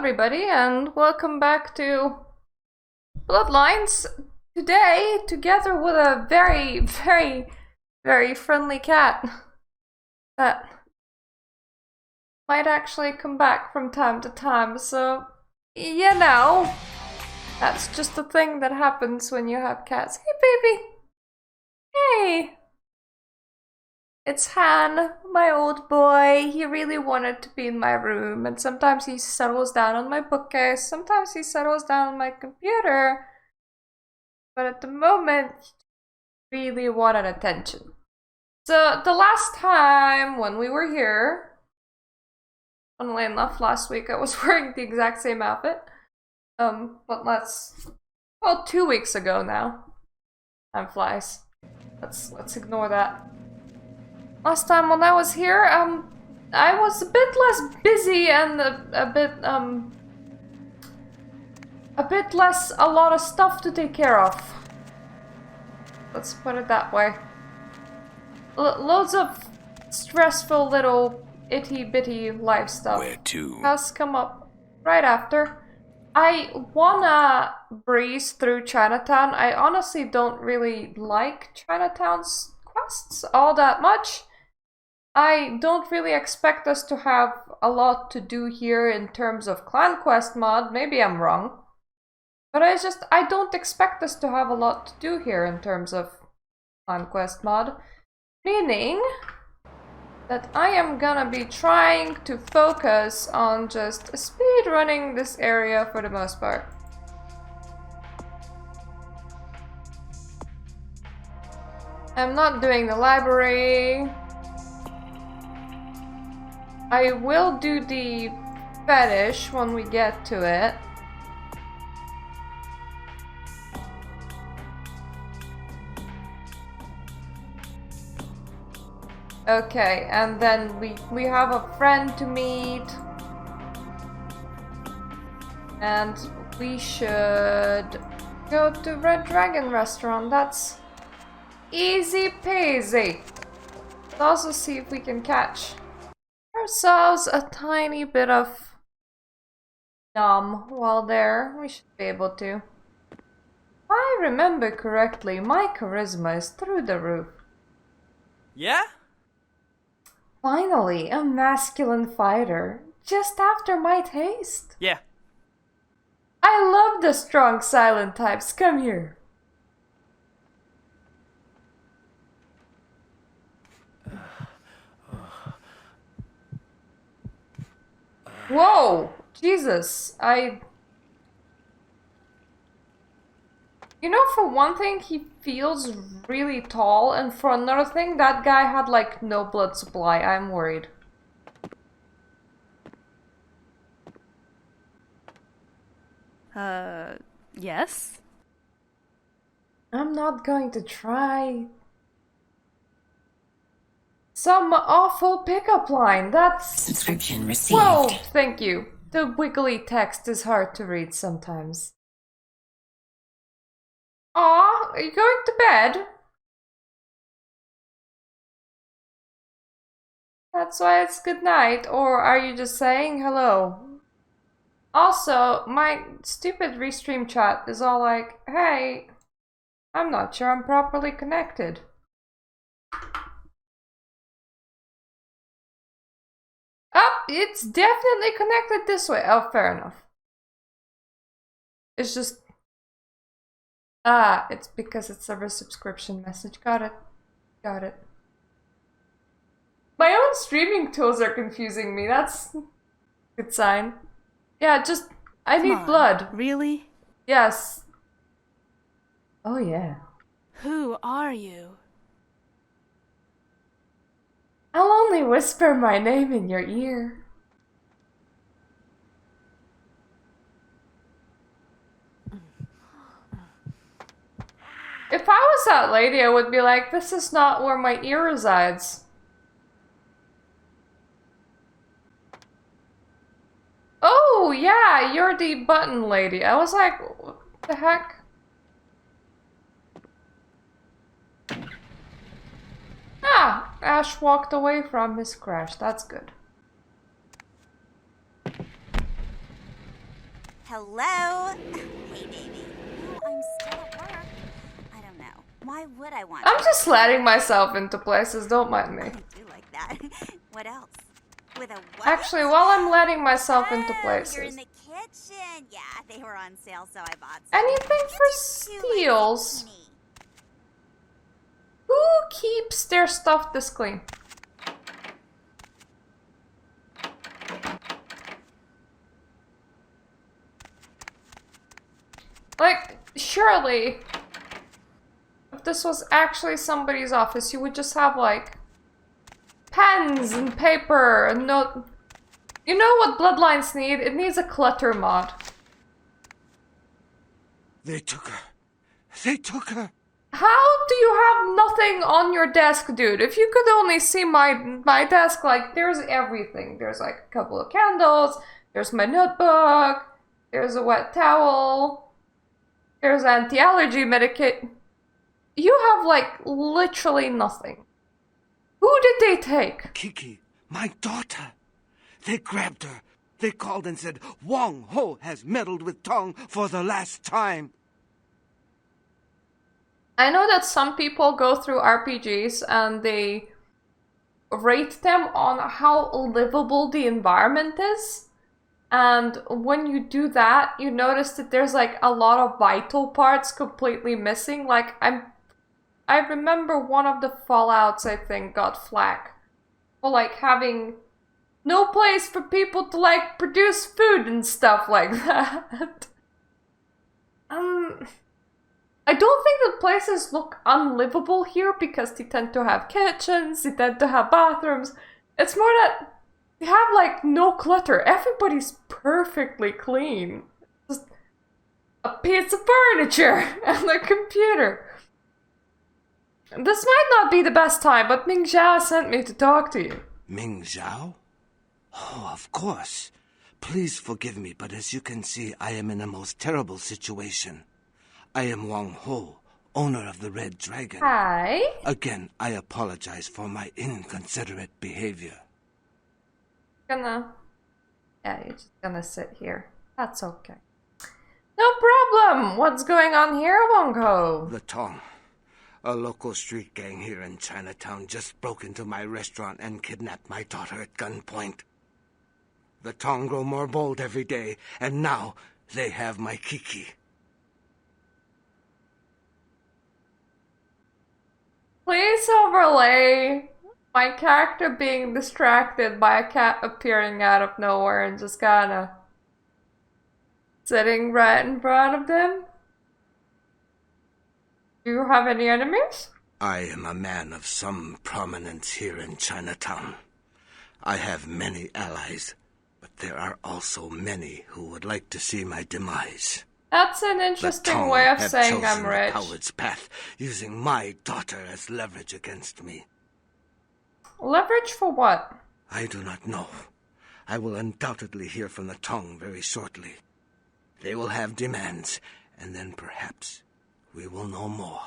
everybody, and welcome back to Bloodlines. Today, together with a very friendly cat that might actually come back from time to time, so, you know, that's just a thing that happens when you have cats. Hey, baby! Hey! It's Han, my old boy. He really wanted to be in my room, and sometimes he settles down on my bookcase, sometimes he settles down on my computer. But at the moment, he really wanted attention. So the last time when we were here, funnily enough, last week I was wearing the exact same outfit. Well, 2 weeks ago now. Time flies. Let's ignore that. Last time when I was here, I was a bit less busy and a lot of stuff to take care of. Let's put it that way. Loads of stressful little itty-bitty life stuff. Where to? Has come up right after. I wanna breeze through Chinatown. I honestly don't really like Chinatown's quests all that much. I don't really expect us to have a lot to do here in terms of clan quest mod. Maybe I'm wrong. But I don't expect us to have a lot to do here in terms of clan quest mod. Meaning that I am gonna be trying to focus on just speed running this area for the most part. I'm not doing the library. I will do the fetish when we get to it. Okay, and then we have a friend to meet. And we should go to Red Dragon restaurant. That's easy peasy. Let's also see if we can catch ourselves a tiny bit of yum while there. We should be able to. If I remember correctly, my charisma is through the roof. Yeah? Finally, a masculine fighter. Just after my taste. Yeah. I love the strong silent types. Come here. Whoa! Jesus, You know, for one thing, he feels really tall, and for another thing, that guy had, like, no blood supply. I'm worried. Yes? I'm not going to try. Some awful pickup line, that's... Subscription received. Whoa, thank you. The wiggly text is hard to read sometimes. Aw, are you going to bed? That's why it's good night, or are you just saying hello? Also, my stupid restream chat is all like, hey, I'm not sure I'm properly connected. Oh, it's definitely connected this way. Oh, fair enough. It's just... Ah, it's because it's a resubscription message. Got it. Got it. My own streaming tools are confusing me. That's a good sign. Yeah, just... I Come need on, blood. Really? Yes. Oh, yeah. Who are you? I'll only whisper my name in your ear. If I was that lady, I would be like, this is not where my ear resides. Oh, yeah, you're the button lady. I was like, what the heck? Ah, Ash walked away from his crash. That's good. Hello? Hey, baby. No, I'm still at work. I don't know. Why would I want I'm to? just letting myself into places, don't mind me. I do like that. What else? With a what? Actually, while I'm letting myself into You're places. in the kitchen. Yeah, they were on sale, so I bought some. Anything You for did too, my steals? zucchini. Who keeps their stuff this clean? Like, surely, if this was actually somebody's office, you would just have, like, pens and paper and note. You know what Bloodlines need? It needs a clutter mod. They took her. They took her. How do you have nothing on your desk, dude? If you could only see my desk, like, there's everything. There's, like, a couple of candles, there's my notebook, there's a wet towel, there's anti-allergy medication. You have, like, literally nothing. Who did they take? Kiki, my daughter. They grabbed her. They called and said, Wong Ho has meddled with Tong for the last time. I know that some people go through RPGs and they rate them on how livable the environment is. And when you do that, you notice that there's like a lot of vital parts completely missing. Like I remember one of the Fallouts, I think, got flack for like having no place for people to like produce food and stuff like that. I don't think that places look unlivable here because they tend to have kitchens, they tend to have bathrooms. It's more that they have like no clutter. Everybody's perfectly clean. Just a piece of furniture and a computer. This might not be the best time, but Ming Zhao sent me to talk to you. Ming Zhao? Oh, of course. Please forgive me, but as you can see, I am in a most terrible situation. I am Wang Ho, owner of the Red Dragon. Hi. Again, I apologize for my inconsiderate behavior. Yeah, you're just gonna sit here. That's okay. No problem. What's going on here, Wong Ho? The Tong, a local street gang here in Chinatown, just broke into my restaurant and kidnapped my daughter at gunpoint. The Tong grow more bold every day, and now they have my Kiki. Please overlay my character being distracted by a cat appearing out of nowhere and just kinda sitting right in front of them. Do you have any enemies? I am a man of some prominence here in Chinatown. I have many allies, but there are also many who would like to see my demise. That's an The interesting Tong way of have saying chosen I'm rich. the coward's path, using my daughter as leverage against me. Leverage for what? I do not know. I will undoubtedly hear from the Tong very shortly. They will have demands, and then perhaps we will know more.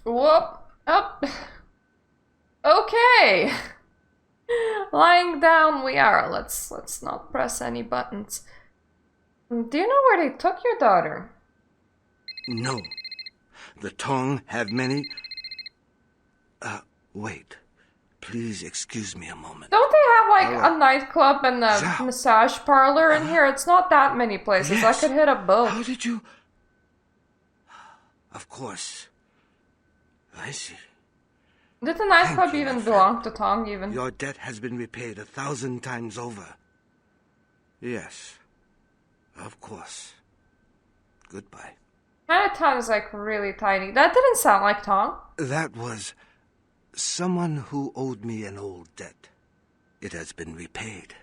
Whoop. Up. Okay. Lying down we are. Let's not press any buttons. Do you know where they took your daughter? No. The Tong have many... wait. Please excuse me a moment. Don't they have like Hello. a nightclub and a Zhao. massage parlor in here? It's not that many places. Yes. I could hit up both. How did you... Of course. I see. Did the nightclub Thank you, my even friend. belong to Tong even? Your debt has been repaid 1,000 times over. Yes. Of course. Goodbye. Chinatown is like really tiny. That didn't sound like Tong. That was someone who owed me an old debt. It has been repaid.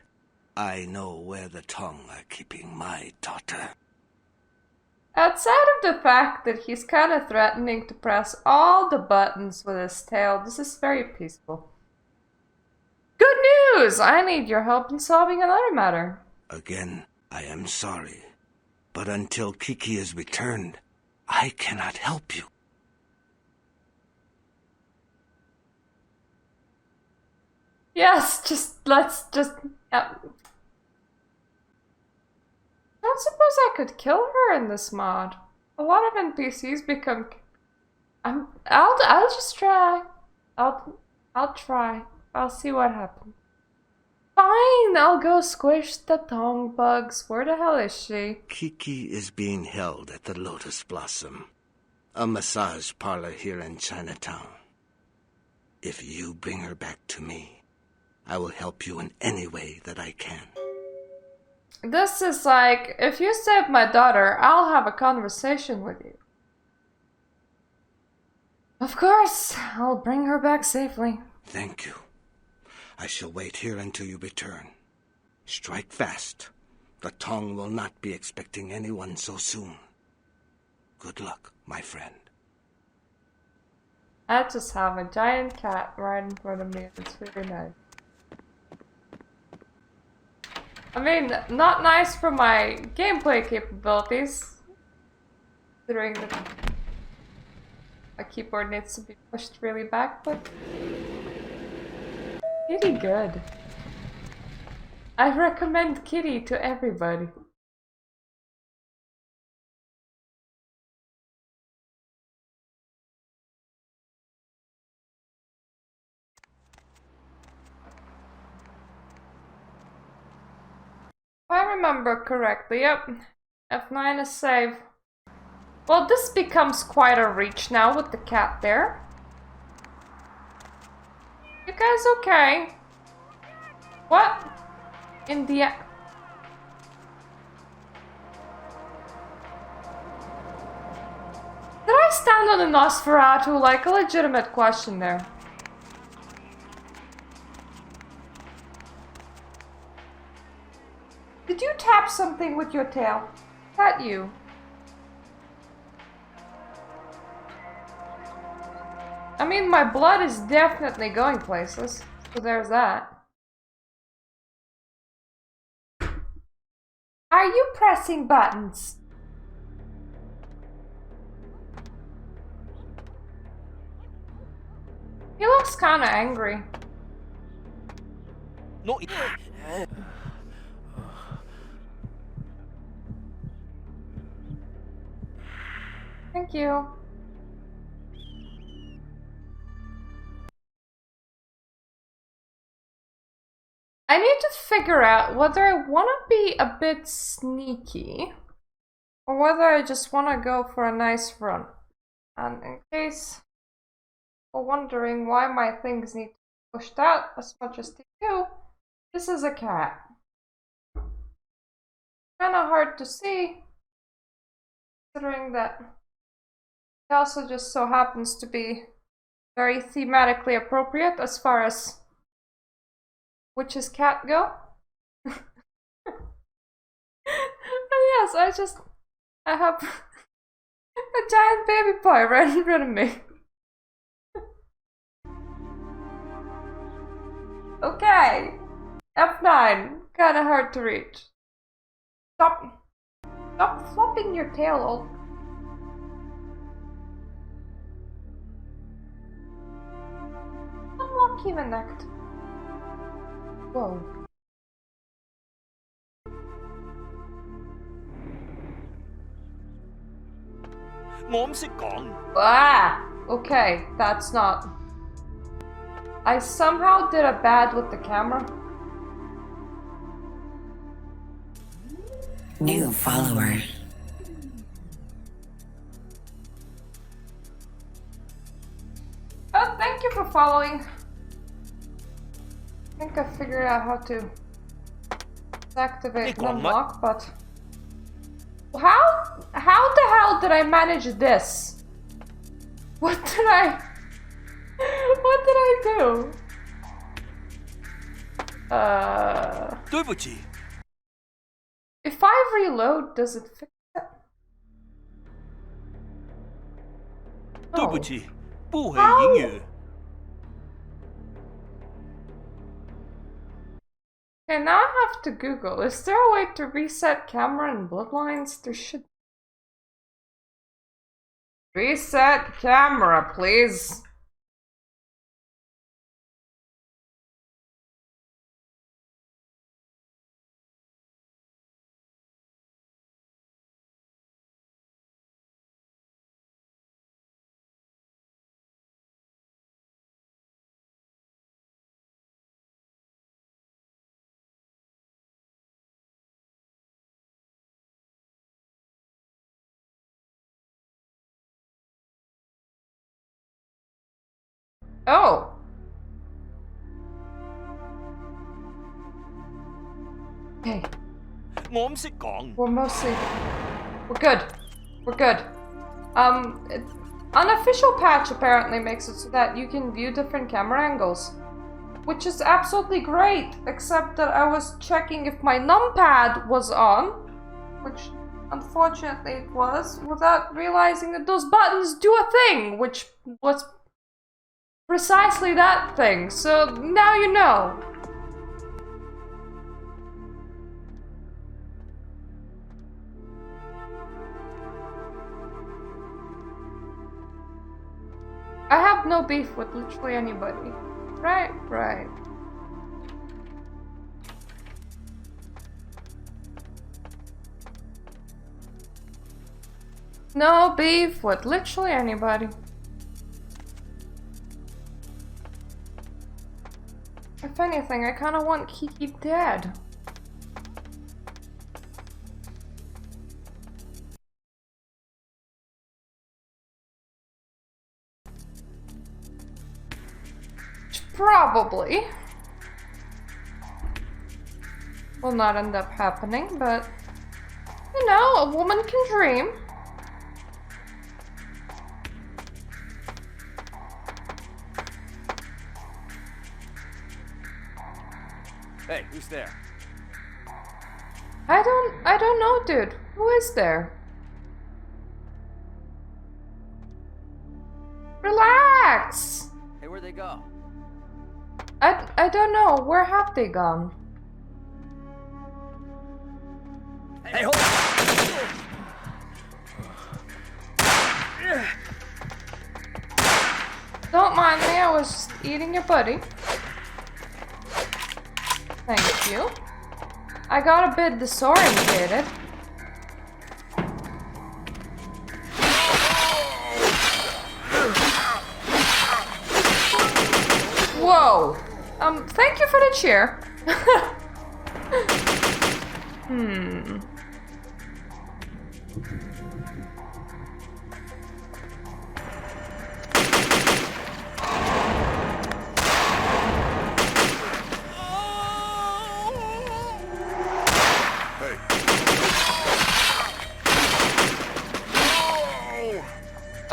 I know where the Tong are keeping my daughter. Outside of the fact that he's kind of threatening to press all the buttons with his tail, this is very peaceful. Good news! I need your help in solving another matter. Again, I am sorry. But until Kiki is returned, I cannot help you. Yes, let's don't suppose I could kill her in this mod. A lot of NPCs become. I'll just try. I'll try. I'll see what happens. Fine, I'll go squish the tongue bugs. Where the hell is she? Kiki is being held at the Lotus Blossom, a massage parlor here in Chinatown. If you bring her back to me, I will help you in any way that I can. This is like, if you save my daughter, I'll have a conversation with you. Of course, I'll bring her back safely. Thank you. I shall wait here until you return. Strike fast. The Tong will not be expecting anyone so soon. Good luck, my friend. I just have a giant cat right in front of me. It's really nice. I mean, not nice for my gameplay capabilities. Considering that my keyboard needs to be pushed really back, but Kitty good. I recommend Kitty to everybody. If I remember correctly, yep. F9 is save. Well, this becomes quite a reach now with the cat there. You guys okay? What? In the... Did I stand on a Nosferatu? Like, a legitimate question there. Did you tap something with your tail? Is that you? I mean, my blood is definitely going places, so there's that. Are you pressing buttons? He looks kinda angry. No. Thank you. I need to figure out whether I want to be a bit sneaky or whether I just want to go for a nice run. And in case you're wondering why my things need to be pushed out as much as they do, this is a cat. Kind of hard to see, considering that it also just so happens to be very thematically appropriate as far as witch's cat go. And yes, I have a giant baby boy right in front of me. Okay, F9, kinda hard to reach. Stop flopping your tail, old. Unlock even act. Whoa. Ah! Okay, that's not... I somehow did a bad with the camera. New follower. Oh, thank you for following. I think I figured out how to activate and unlock, but how the hell did I manage this? What did I do? 对不起。 If I reload, does it fix it? 对不起，不会英语。 Okay, now I have to Google. Is there a way to reset camera in Bloodlines? There should. Reset camera, please. Oh. Okay. 我唔識講。 We're good. We're good. Unofficial patch apparently makes it so that you can view different camera angles. Which is absolutely great, except that I was checking if my numpad was on, which unfortunately it was, without realizing that those buttons do a thing, which was precisely that thing. So now you know. I have no beef with literally anybody. Right, right. No beef with literally anybody. If anything, I kinda want Kiki dead. Probably will not end up happening, but you know, a woman can dream. Hey, who's there? I don't know, dude. Who is there? Relax. Hey, where'd they go? I don't know. Where have they gone? Hey, hold on! Don't mind me, I was just eating your buddy. Thank you. I got a bit disorientated. Whoa! Thank you for the cheer.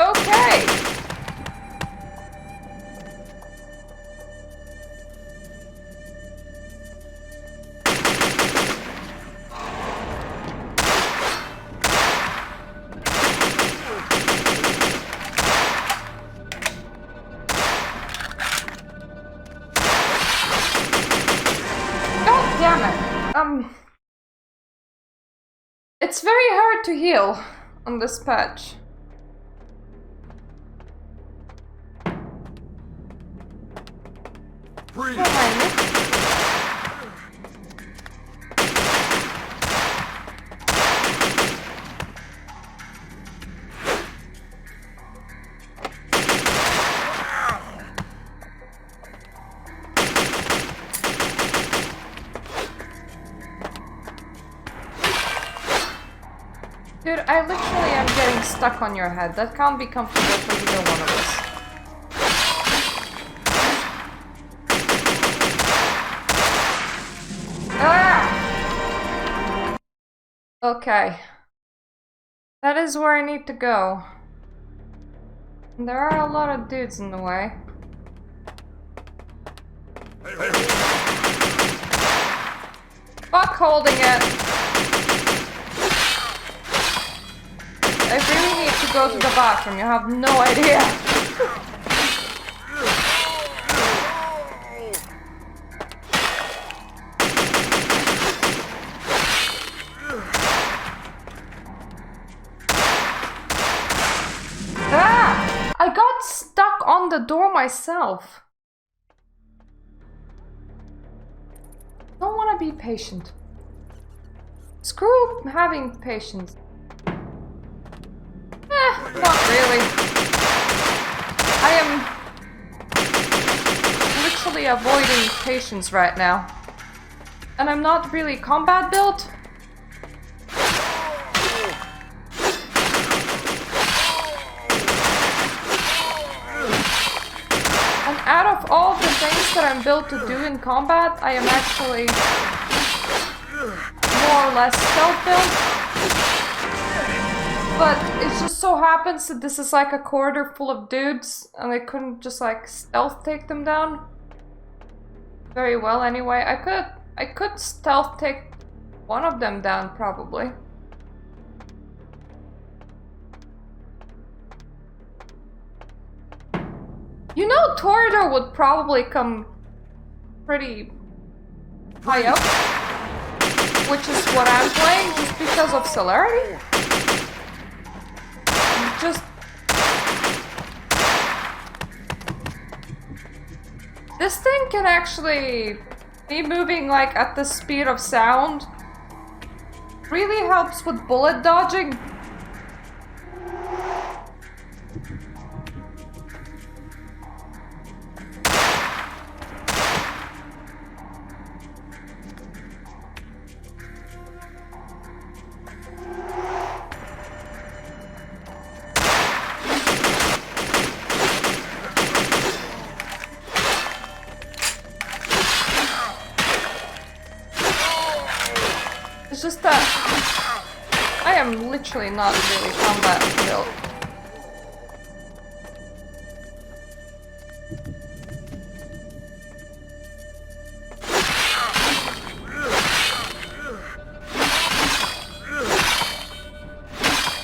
Okay. God damn it. It's very hard to heal on this patch. Breathe. Don't mind me. Dude, I literally am getting stuck on your head. That can't be comfortable for either one of us. Ah! Okay. That is where I need to go. There are a lot of dudes in the way. Fuck holding it! I really need to go to the bathroom, you have no idea. Ah! I got stuck on the door myself. Don't want to be patient. Screw having patience. Not really. I am literally avoiding patience right now. And I'm not really combat built. And out of all the things that I'm built to do in combat, I am actually more or less stealth built. But it just so happens that this is like a corridor full of dudes, and I couldn't just like stealth take them down very well anyway. I could stealth take one of them down probably. You know, Torador would probably come pretty high up, which is what I'm playing just because of celerity. Just this thing can actually be moving like at the speed of sound. Really helps with bullet dodging. It's just that I am literally not really combat built.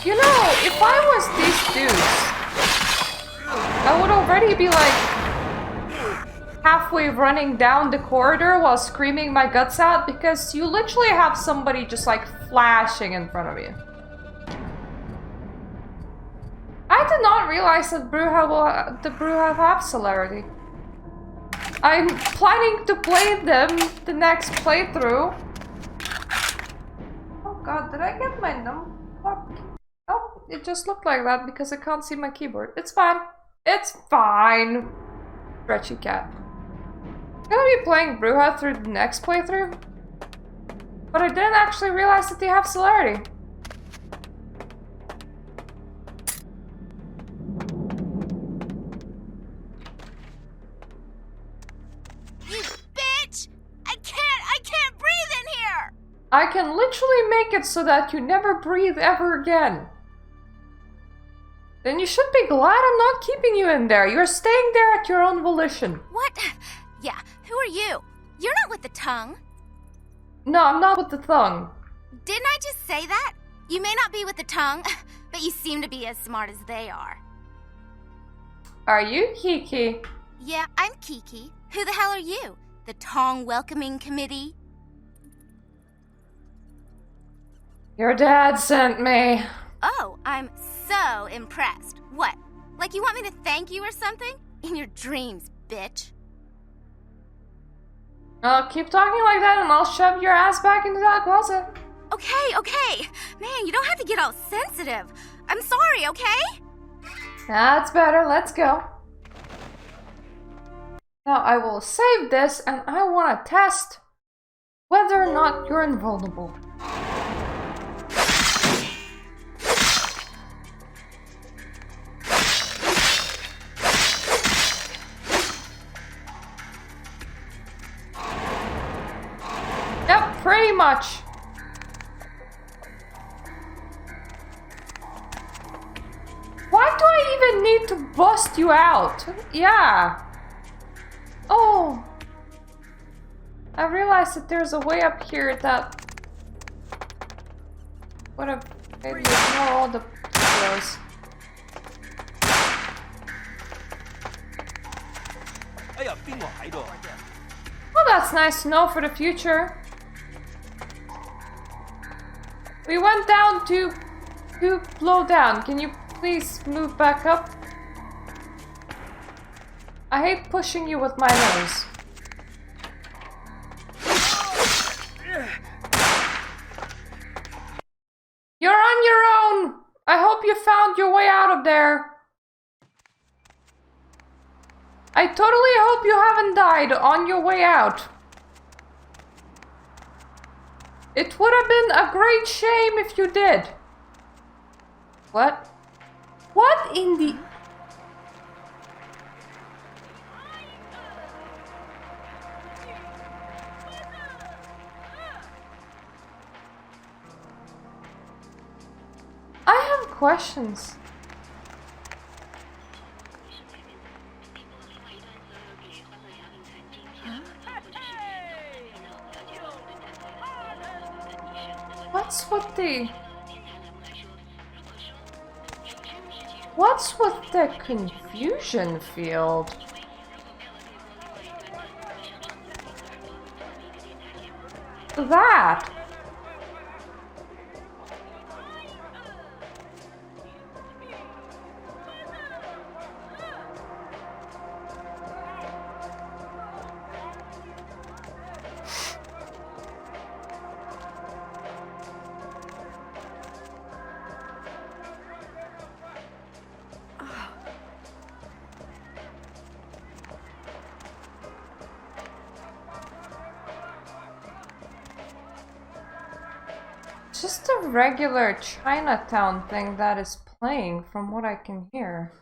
You know, if I was these dudes, I would already be like halfway running down the corridor while screaming my guts out, because you literally have somebody just like flashing in front of you. I did not realize that the Brujah have celerity. I'm planning to play them the next playthrough. Oh god, did I get my Oh, it just looked like that because I can't see my keyboard. It's fine. It's fine. Stretchy cat. I'm gonna be playing Brujah through the next playthrough, but I didn't actually realize that they have celerity. You bitch! I can't breathe in here! I can literally make it so that you never breathe ever again. Then you should be glad I'm not keeping you in there. You're staying there at your own volition. What? Yeah, who are you? You're not with the tongue. No, I'm not with the tongue. Didn't I just say that? You may not be with the tongue, but you seem to be as smart as they are. Are you Kiki? Yeah, I'm Kiki. Who the hell are you? The Tong Welcoming Committee? Your dad sent me. Oh, I'm so impressed. What? Like you want me to thank you or something? In your dreams, bitch. Keep talking like that and I'll shove your ass back into that closet. Okay. Man, you don't have to get all sensitive. I'm sorry, okay? That's better, let's go. Now I will save this and I want to test whether or not you're invulnerable. Yep, pretty much. Why do I even need to bust you out? Yeah. Oh. I realized that there's a way up here that would have made me ignore all the throws. Well, that's nice to know for the future. We went down too low down. Can you please move back up? I hate pushing you with my nose. You're on your own! I hope you found your way out of there. I totally hope you haven't died on your way out. It would have been a great shame if you did. What? What in the... questions. What's with the confusion field? That. Just a regular Chinatown thing that is playing from what I can hear.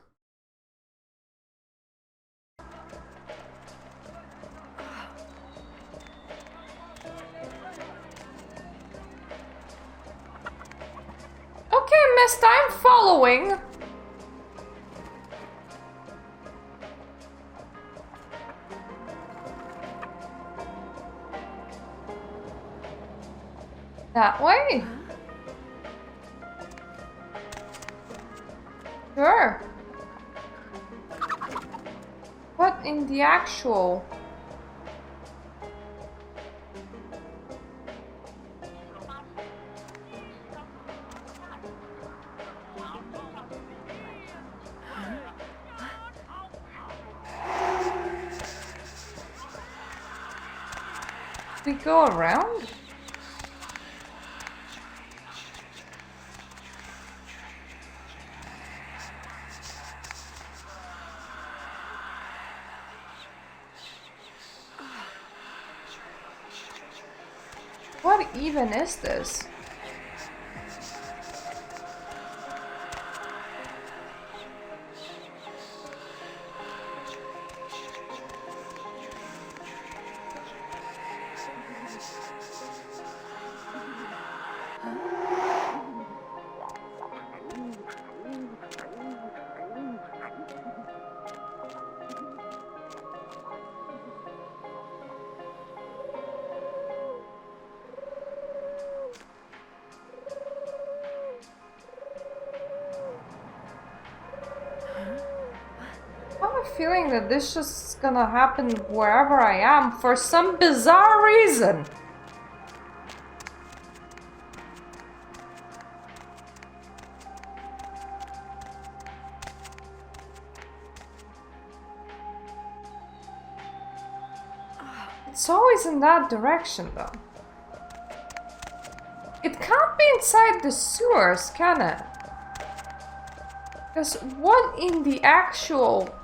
Okay, Mist, I'm following. That way? Sure. What in the actual? We go around? What even is this? Feeling that this just gonna happen wherever I am for some bizarre reason. It's always in that direction though. It can't be inside the sewers, can it? Because what in the actual...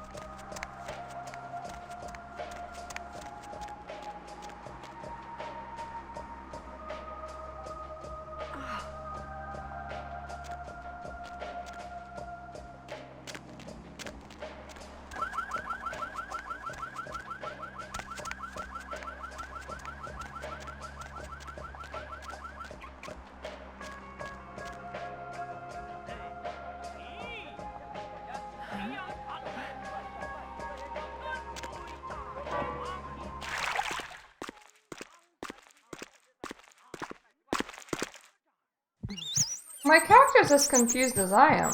My character's as confused as I am.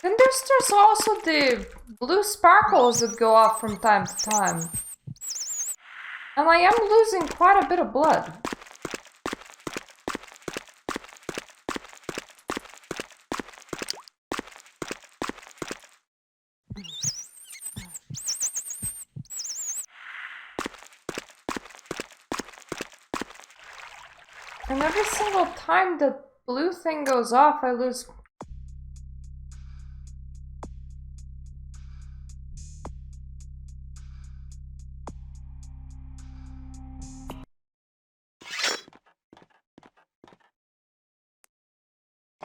Then there's also the blue sparkles that go off from time to time. And I am losing quite a bit of blood. And every single time the blue thing goes off, I lose...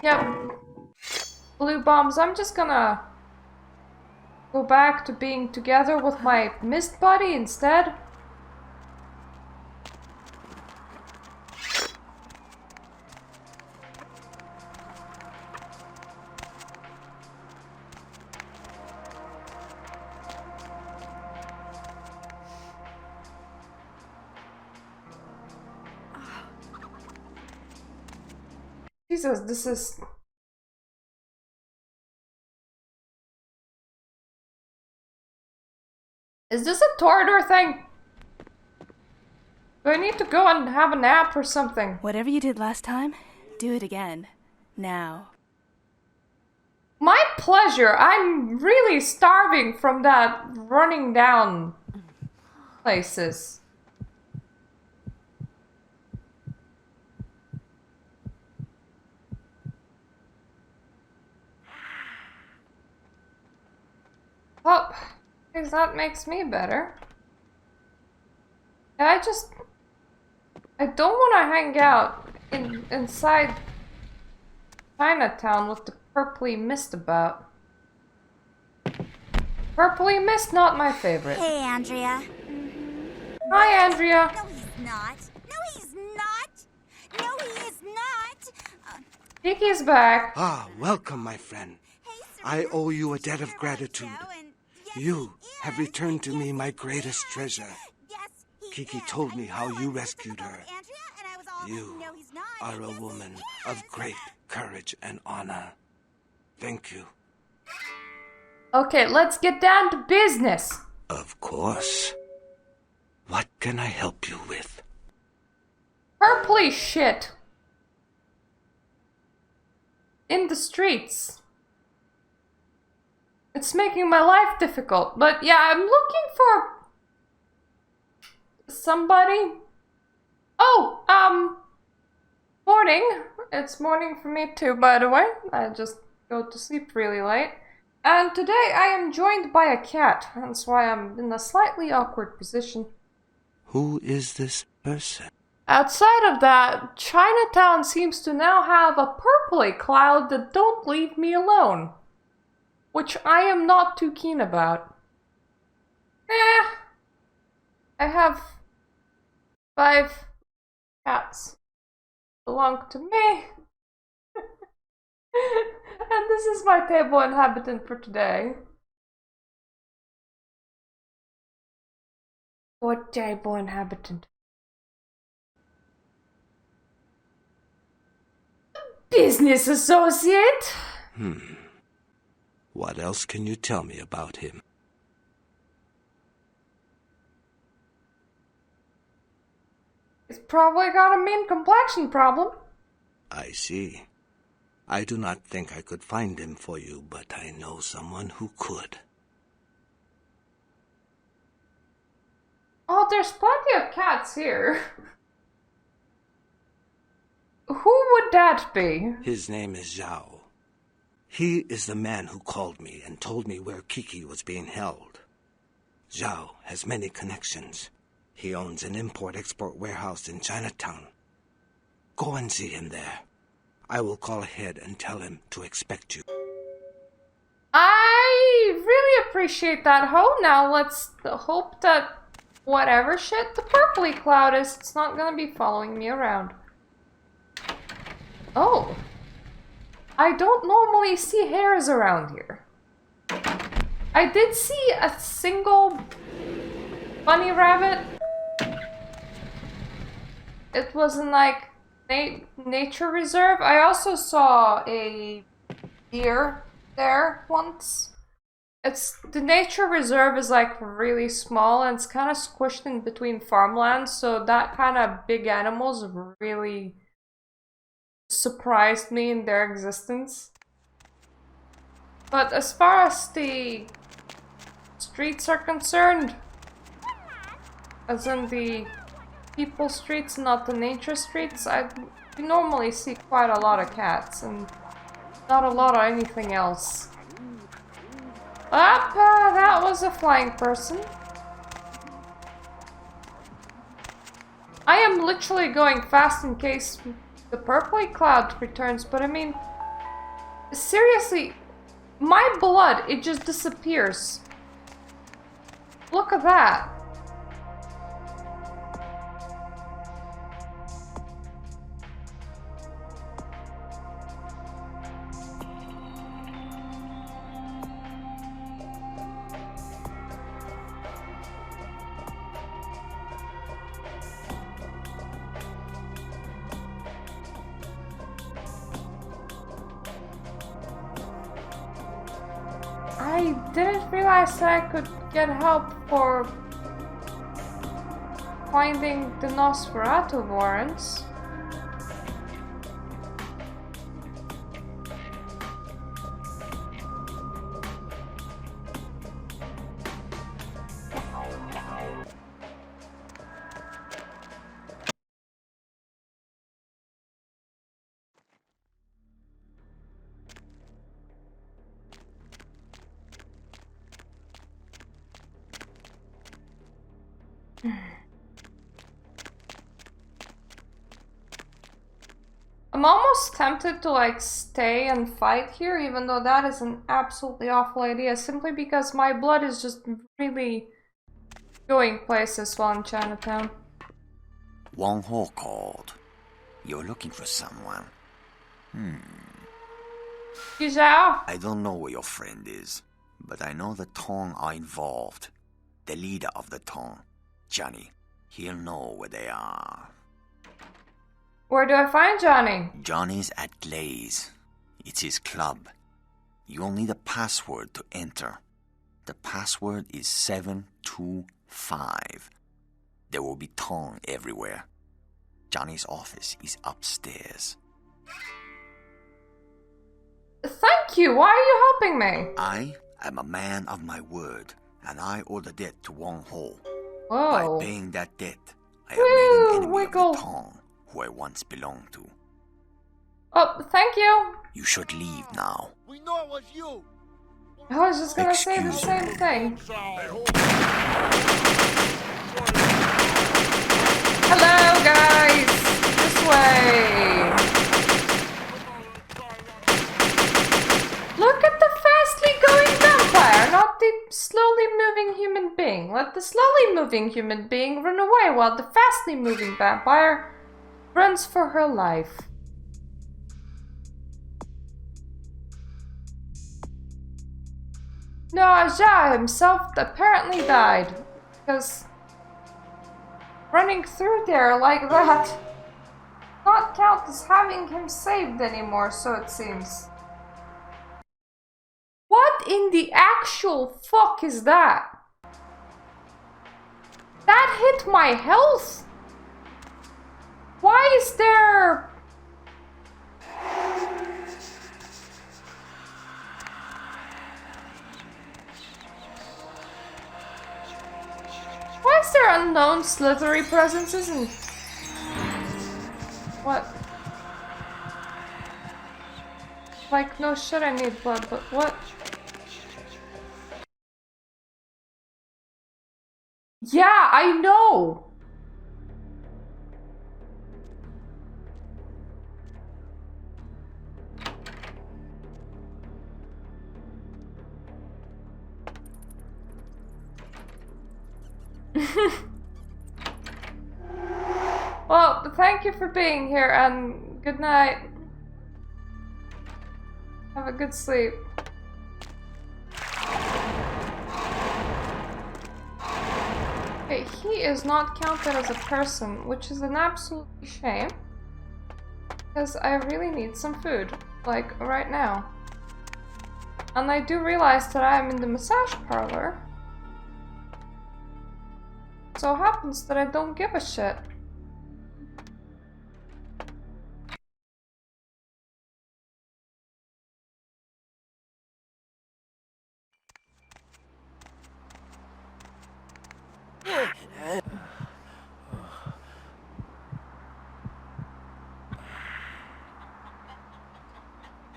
Yep. Blue bombs. I'm just gonna go back to being together with my mist buddy instead. Jesus, this is... Is this a corridor thing? Do I need to go and have a nap or something? Whatever you did last time, do it again. Now. My pleasure. I'm really starving from that running down places. Well, because that makes me better. I don't want to hang out inside Chinatown with the purpley mist about. Purpley mist, not my favorite. Hey, Andrea. Hi, Andrea. No, he's not. No, he's not. No, he is not. Kiki's back. Ah, welcome, my friend. Hey, sir, I owe you a debt of Sure, gratitude. Joe, and yes, You he have is. returned to me Yes, my he greatest is. treasure. Yes, he Kiki is. told me I how know, you I rescued took her. Andrea, and I was all, You no, he's not. are a Yes, he woman is. of great courage and honor. Thank you. Okay, let's get down to business. Of course. What can I help you with? Purpley shit. In the streets. It's making my life difficult. But yeah, I'm looking for somebody. Oh, morning. It's morning for me too, by the way. I just go to sleep really late. And today I am joined by a cat. That's why I'm in a slightly awkward position. Who is this person? Outside of that, Chinatown seems to now have a purpley cloud that don't leave me alone. Which I am not too keen about. I have 5 cats. Belong to me. And this is my table inhabitant for today. What table inhabitant? Business associate? What else can you tell me about him? He's probably got a mean complexion problem. I see. I do not think I could find him for you, but I know someone who could. Oh, there's plenty of cats here. Who would that be? His name is Zhao. He is the man who called me and told me where Kiki was being held. Zhao has many connections. He owns an import-export warehouse in Chinatown. Go and see him there. I will call ahead and tell him to expect you. I really appreciate that, Ho. Now let's hope that whatever shit the purpley cloud is, it's not gonna be following me around. Oh. I don't normally see hares around here. I did see a single bunny rabbit. It was in like nature reserve. I also saw a deer there once. The nature reserve is like really small and it's kind of squished in between farmlands, so that kind of big animals really surprised me in their existence. But as far as the streets are concerned, as in the people streets, not the nature streets, I normally see quite a lot of cats and not a lot of anything else. That was a flying person. I am literally going fast in case the purpley cloud returns, but I mean, seriously, my blood, it just disappears. Look at that. didn't realize that I could get help for finding the Nosferatu warrants. I'm almost tempted to like stay and fight here, even though that is an absolutely awful idea, simply because my blood is just really going places while in Chinatown. Wang Ho called. You're looking for someone. Yizhao? I don't know where your friend is, but I know the Tong are involved. The leader of the Tong, Johnny, he'll know where they are. Where do I find Johnny? Johnny's at Glaze. It's his club. You'll need a password to enter. The password is 725. There will be Tong everywhere. Johnny's office is upstairs. Thank you. Why are you helping me? I am a man of my word, and I owe the debt to Wang Ho. Whoa. By paying that debt, I have made an enemy wiggle. of the Tong, who I once belonged to. Oh, thank you. You should leave now. We know it was you. I was just gonna say the Excuse same me. thing. Hello, guys. This way. Look at the fastly going vampire, not the slowly moving human being. Let the slowly moving human being run away while the fastly moving vampire runs for her life. No, Aja himself apparently died, because running through there like that not count as having him saved anymore, so it seems. What in the actual fuck is that? That hit my health? Why is there... Why is there unknown slithery presences and... What? Like, no shit, I need blood, but what? Yeah, I know! Well, thank you for being here and good night. Have a good sleep. Okay, he is not counted as a person, which is an absolute shame. Because I really need some food, like right now. And I do realize that I am in the massage parlor. So it happens that I don't give a shit.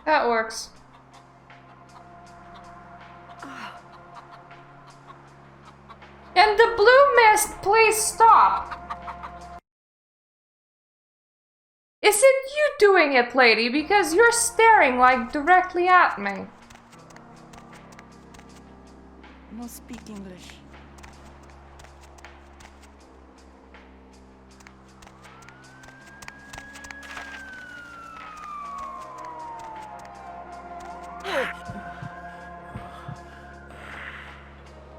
That works. And the blue mist, please stop! Is it you doing it, lady? Because you're staring, like, directly at me. No speak English.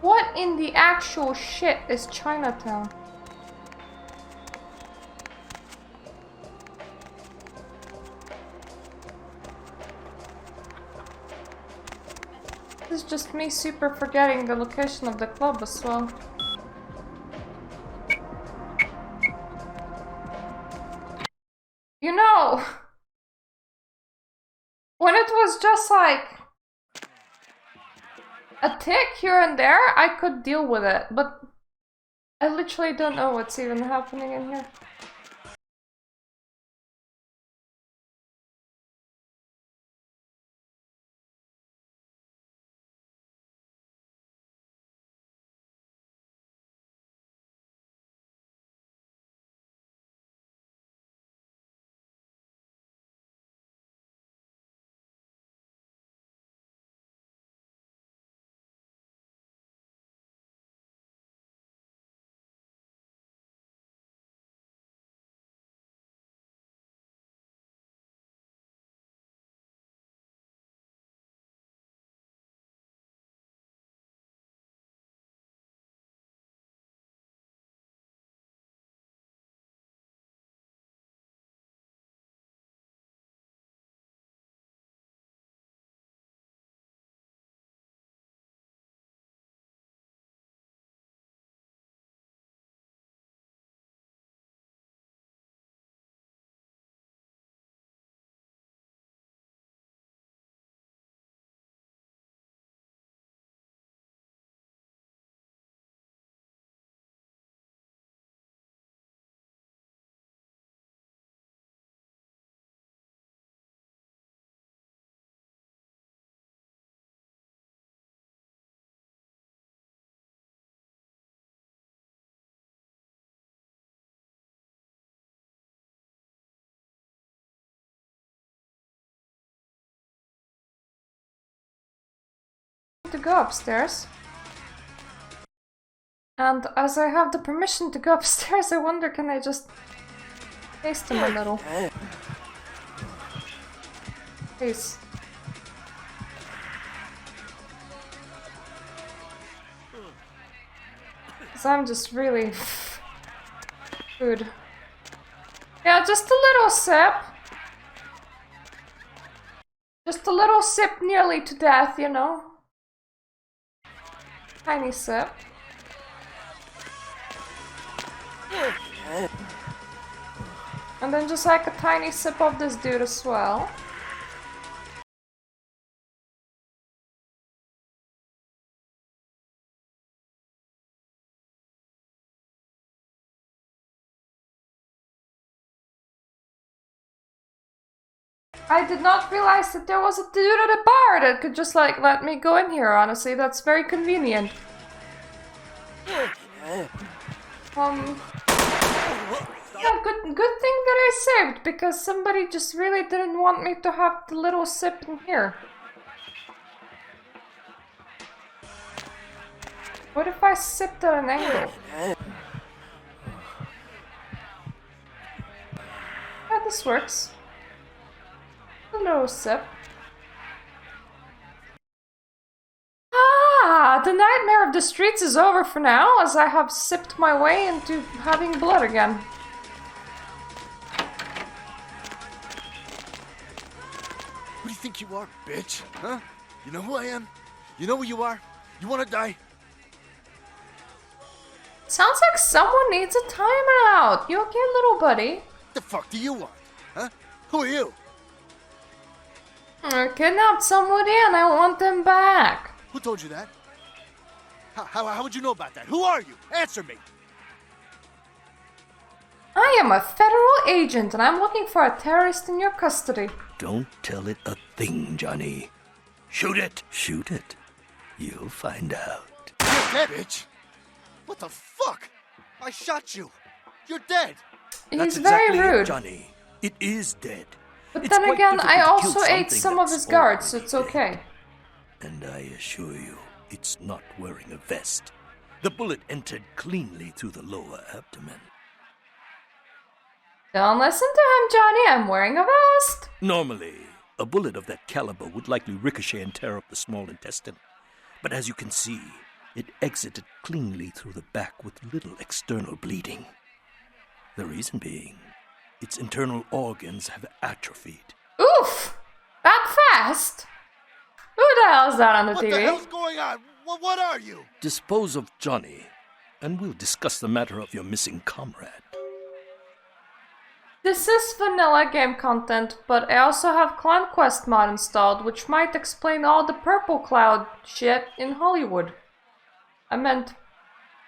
What in the actual shit is Chinatown? This is just me super forgetting the location of the club as well. You know, when it was just like a tick here and there, I could deal with it, but I literally don't know what's even happening in here. To go upstairs. And as I have the permission to go upstairs, I wonder, can I just taste him a little? Please. Because I'm just really... food. Yeah, just a little sip. Just a little sip nearly to death, you know? Tiny sip. And then just like a tiny sip of this dude as well. I did not realize that there was a dude at a bar that could just like let me go in here, honestly. That's very convenient. Yeah, good thing that I saved, because somebody just really didn't want me to have the little sip in here. What if I sipped at an angle? Yeah, this works. A little sip. Ah, the nightmare of the streets is over for now, as I have sipped my way into having blood again. Who do you think you are, bitch? Huh? You know who I am? You know who you are? You wanna die? Sounds like someone needs a timeout. You okay, little buddy? What the fuck do you want? Huh? Who are you? I kidnapped somebody and I want them back. Who told you that? How would you know about that? Who are you? Answer me! I am a federal agent and I'm looking for a terrorist in your custody. Don't tell it a thing, Johnny. Shoot it. Shoot it. You'll find out. You're dead, bitch! What the fuck? I shot you! You're dead! He's That's very exactly rude. It, Johnny. It is dead. But It's then quite again, I difficult to also kill ate something some of that's his guards, so already it's dead. okay. And I assure you, it's not wearing a vest. The bullet entered cleanly through the lower abdomen. Don't listen to him, Johnny. I'm wearing a vest. Normally, a bullet of that caliber would likely ricochet and tear up the small intestine. But as you can see, it exited cleanly through the back with little external bleeding. The reason being, its internal organs have atrophied. Oof! That fast? Who the hell is that on the What TV? the hell's going on? What are you? Dispose of Johnny, and we'll discuss the matter of your missing comrade. This is vanilla game content, but I also have Clan Quest mod installed, which might explain all the purple cloud shit in Hollywood. I meant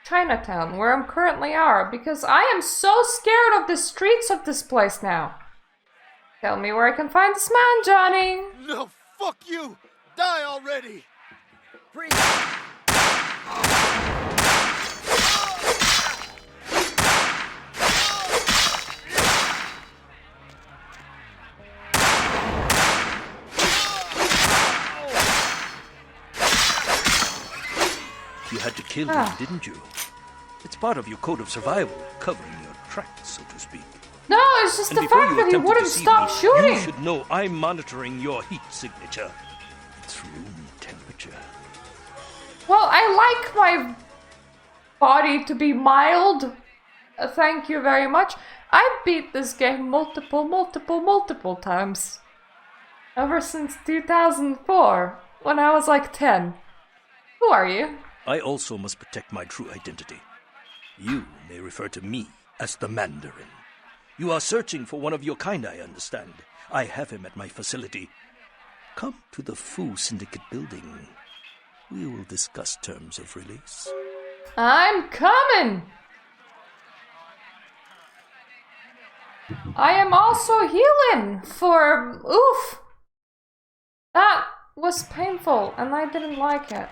Chinatown, where I'm currently are, because I am so scared of the streets of this place now. Tell me where I can find this man, Johnny. No, fuck you! Die already! You had to kill him, didn't you? It's part of your code of survival, covering your tracks, so to speak. No, it's just And the before fact you that he attempt to wouldn't deceive stop me, shooting. You should know I'm monitoring your heat signature. It's room temperature. Well, I like my body to be mild. Thank you very much. I beat this game multiple times. Ever since 2004, when I was like 10. Who are you? I also must protect my true identity. You may refer to me as the Mandarin. You are searching for one of your kind, I understand. I have him at my facility. Come to the Fu Syndicate building. We will discuss terms of release. I'm coming! I am also healing for... Oof! That was painful and I didn't like it.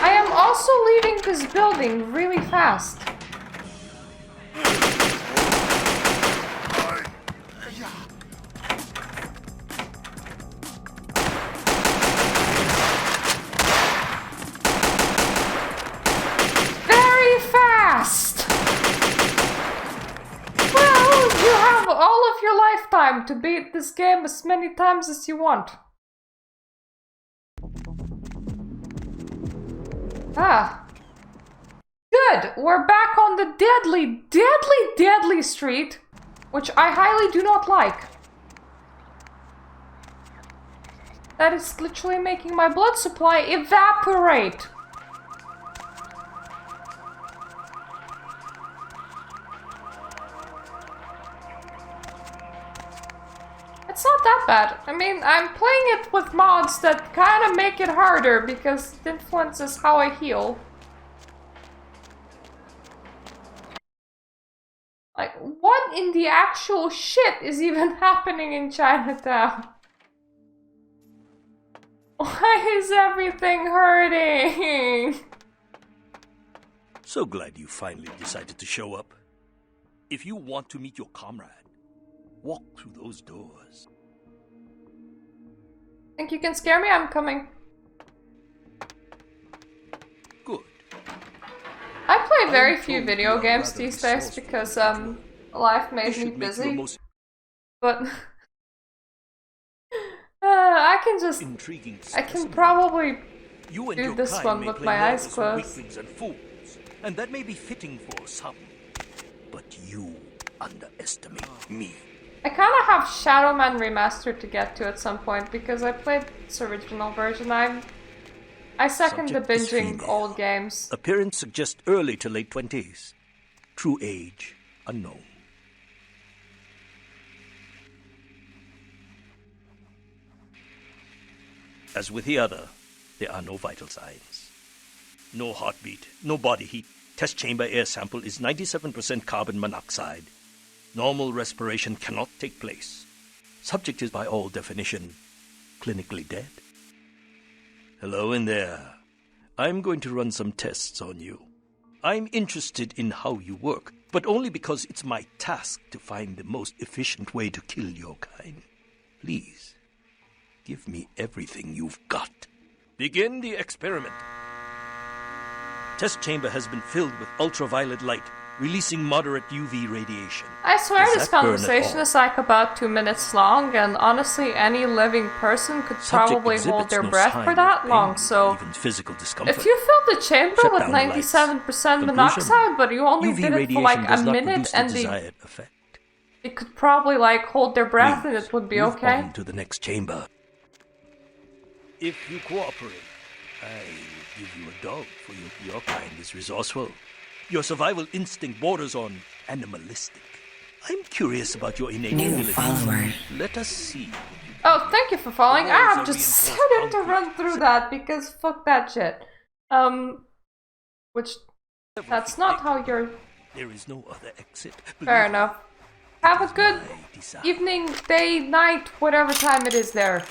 I am also leaving this building really fast. Very fast! Well, you have all of your lifetime to beat this game as many times as you want. Ah. Good! We're back on the deadly street, which I highly do not like. That is literally making my blood supply evaporate. It's not that bad. I mean, I'm playing it with mods that kind of make it harder because it influences how I heal. Like, what in the actual shit is even happening in Chinatown? Why is everything hurting? So glad you finally decided to show up. If you want to meet your comrade, walk through those doors. Think you can scare me? I'm coming. Good. I play very few video games these days because life made me busy. But I can just I can probably do this one with my eyes closed. And fools, and that may be fitting for some, but you underestimate me. I kind of have Shadow Man Remastered to get to at some point because I played its original version. I second the Subject is binging female. old games. Appearance suggests early to late 20s. True age unknown. As with the other, there are no vital signs. No heartbeat, no body heat. Test chamber air sample is 97% carbon monoxide. Normal respiration cannot take place. Subject is by all definition clinically dead. Hello in there. I'm going to run some tests on you. I'm interested in how you work, but only because it's my task to find the most efficient way to kill your kind. Please, give me everything you've got. Begin the experiment. Test chamber has been filled with ultraviolet light, releasing moderate UV radiation. I swear Does this that burn at conversation all? is like about 2 minutes long, and honestly, any living person could Subject probably hold exhibits their no breath sign for of that pain long, or so even physical discomfort. if you filled the chamber Shut with down the lights. 97% Conclusion, monoxide, but you only UV did it for radiation like a does not minute produce the and the desired effect. they could probably like hold their breath and Please, it would be move okay. on to the next chamber. If Yes, would be move okay. on to the next chamber. If you cooperate, I will give you a dog, for your kind is resourceful. Your survival instinct borders on animalistic. I'm curious about your innate abilities. Let us see. Oh, thank you for following. The walls I'm are just reinforced started to concrete. run through that because fuck that shit. Which that's not how you're. There is no other exit. Fair enough. Have a is good my desire. evening, day, night, whatever time it is there.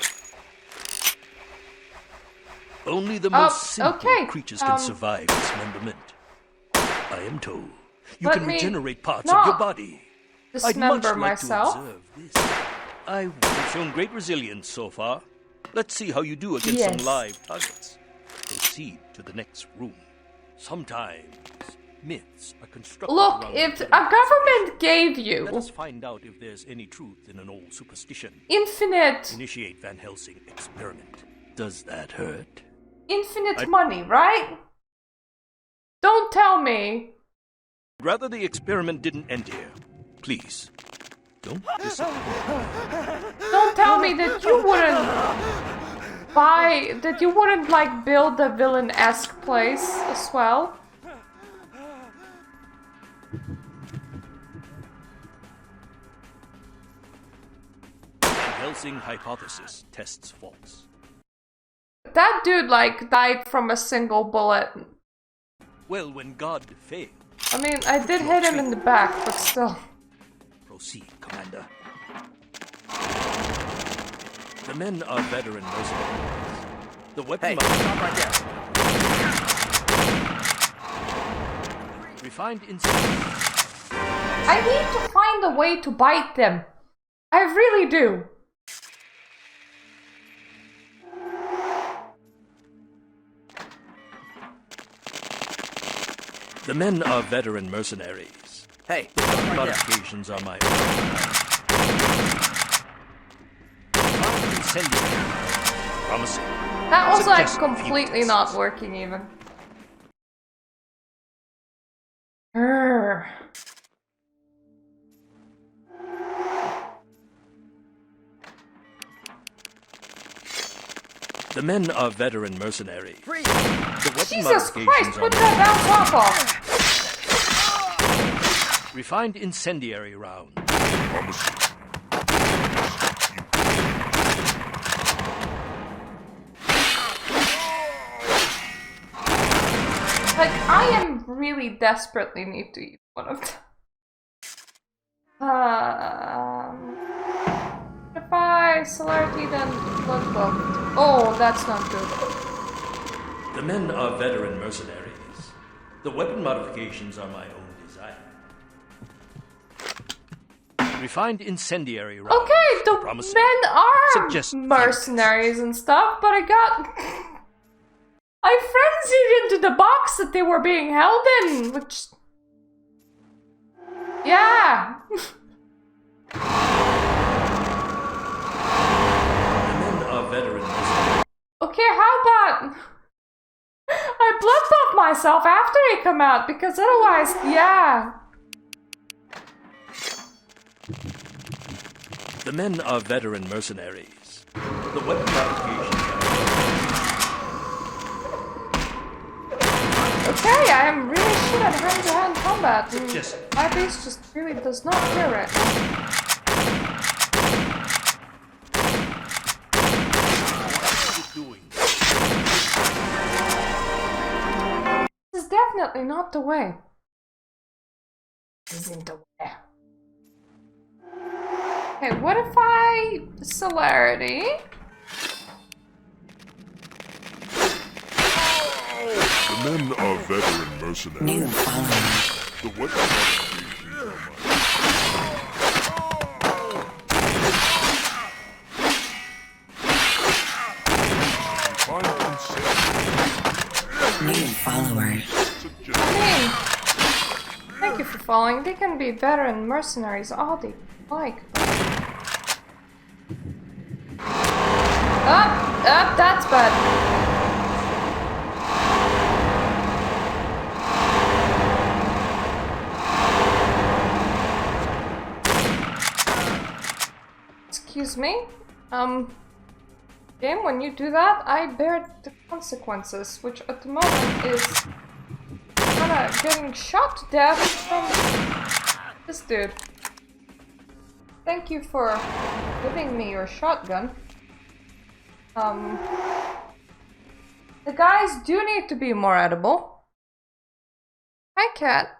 Only the most simple okay. creatures can survive dismemberment. I am told you Let can me regenerate parts of your not body. I'd dismember much like myself. to observe this. You've shown great resilience so far. Let's see how you do against Yes. some live targets. Proceed to the next room. Sometimes myths are constructed Look, around if a evidence. government gave Let you us find out if there's any truth in an old superstition. infinite Initiate Van Helsing experiment. Does that hurt? money, right? Don't tell me. Rather the experiment didn't end here. Please, don't disappoint. Don't tell me that you wouldn't like build a villain-esque place as well. Van Helsing hypothesis tests false. That dude like died from a single bullet. Well, when God failed, I mean, I did hit him in the back, but still. proceed, Commander. The men are veteran mercenaries. The weapon stop right there. refined instinct. I need to find a way to bite them. I really do. The men are veteran mercenaries. Hey, stop right there. Modifications are my own. Refined incendiary. Promising. That was like Suggestive completely few not tests. working even. Urgh. The men are veteran mercenaries. Freeze! The weapon Jesus modifications Christ, are put that down top off. refined incendiary round. Like, I am really desperately need to use one of them. Defy, celerity, then blood book. Oh, that's not good. The men are veteran mercenaries. The weapon modifications are my own desire. Refined incendiary round. Okay, the Promising. men are Suggest mercenaries and stuff, but I frenzied into the box that they were being held in, which... Yeah. The men are veteran mercenaries. Okay, how about... I blood off myself after he come out, because otherwise, yeah. The men are veteran mercenaries. The weapon modifications Okay, I am really shit at hand-to-hand combat. And Just- my base just really does not care right now. What are you doing? This is definitely not the way. This isn't the way. Okay, what if I... celerity? The men are veteran mercenaries. The weapon modifications are I mean, thank you for following. They can be veteran mercenaries all they like. Up, that's bad. excuse me? Game, when you do that, I bear the consequences, which at the moment is kinda getting shot to death from this dude. Thank you for giving me your shotgun. The guys do need to be more edible. Hi, cat.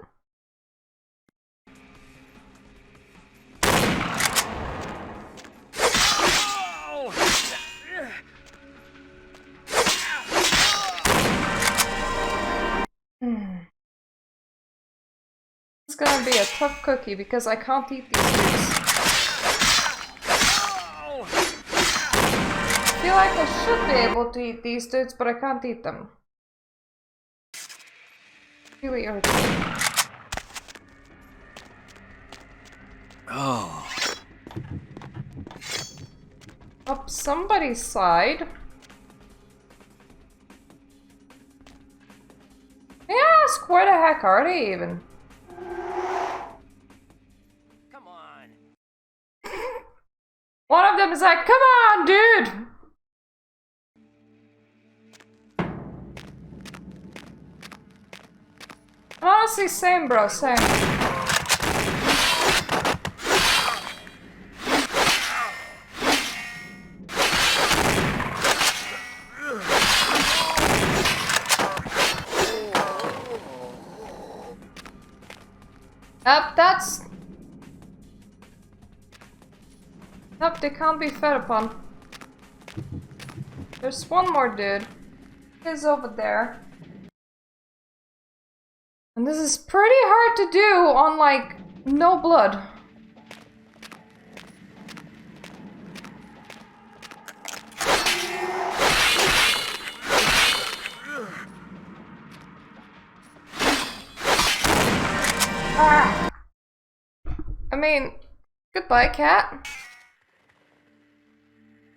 It's gonna be a tough cookie because I can't eat these dudes. I feel like I should be able to eat these dudes, but I can't eat them. Really irritating. Oh. Up somebody's side. May I ask where the heck are they even? Come on. One of them is like, come on, dude! Honestly, same, bro, same. That's... Nope, they can't be fed upon. There's one more dude. He's over there. And this is pretty hard to do on, like, no blood. Ah. I mean, goodbye, cat.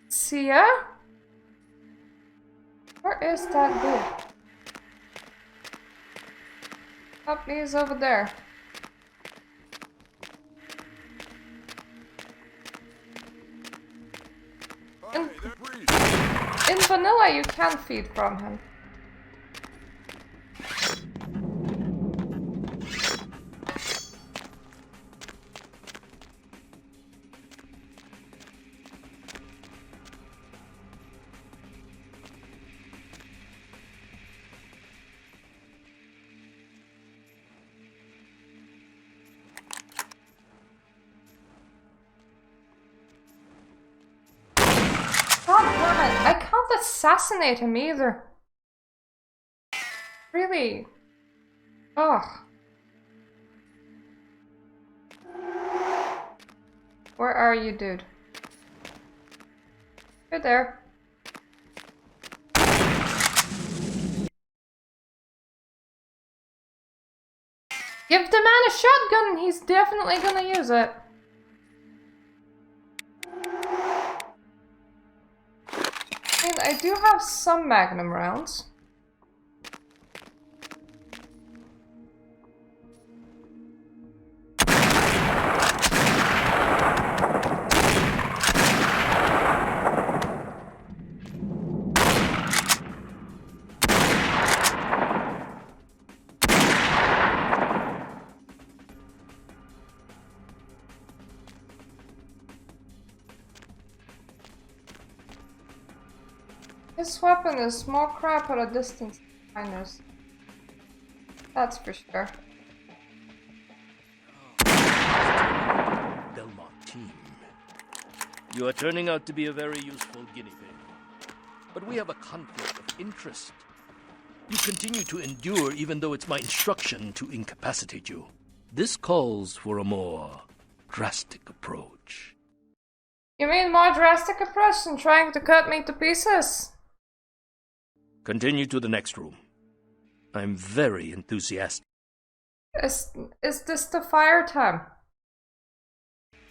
See ya? Where is that dude? Oh, he's over there. In vanilla, you can feed from him. God damn it, I can't assassinate him either. Really? Ugh. Where are you, dude? You're there. Give the man a shotgun, he's definitely gonna use it. And I do have some magnum rounds. This weapon is more crap at a distance than mine is. That's for sure. Belmont team. You are turning out to be a very useful guinea pig. But we have a conflict of interest. You continue to endure even though it's my instruction to incapacitate you. This calls for a more drastic approach. You mean more drastic approach than trying to cut me to pieces? Continue to the next room. I'm very enthusiastic. Is this the fire time?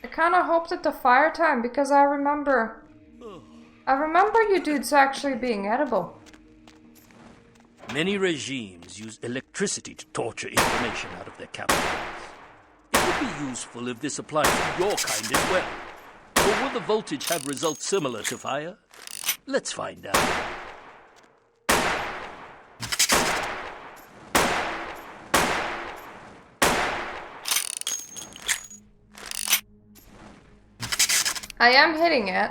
I kinda hoped it the fire time because I remember you dudes actually being edible. Many regimes use electricity to torture information out of their captives. It would be useful if this applied to your kind as well. Or will the voltage have results similar to fire? Let's find out. I am hitting it.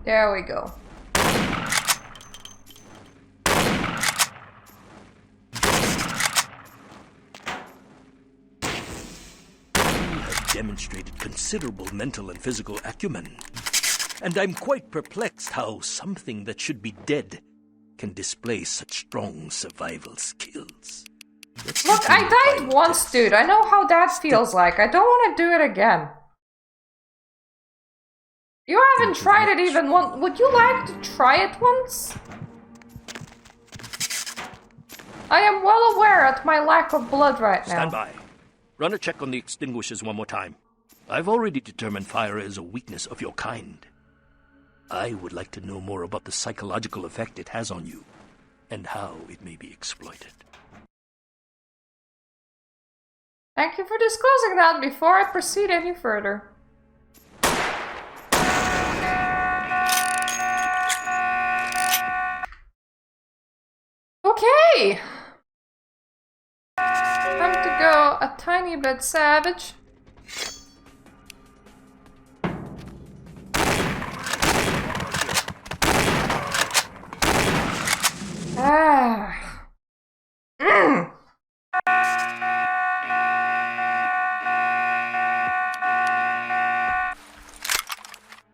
There we go. Demonstrated considerable mental and physical acumen. And I'm quite perplexed how something that should be dead can display such strong survival skills. Look, I died once, dude. I know how that feels like. I don't want to do it again. You haven't tried it even once. Would you like to try it once? I am well aware of my lack of blood right now. Stand by. Run a check on the extinguishers one more time. I've already determined fire is a weakness of your kind. I would like to know more about the psychological effect it has on you, and how it may be exploited. Thank you for disclosing that before I proceed any further. Okay! Time to go a tiny bit savage. Ah.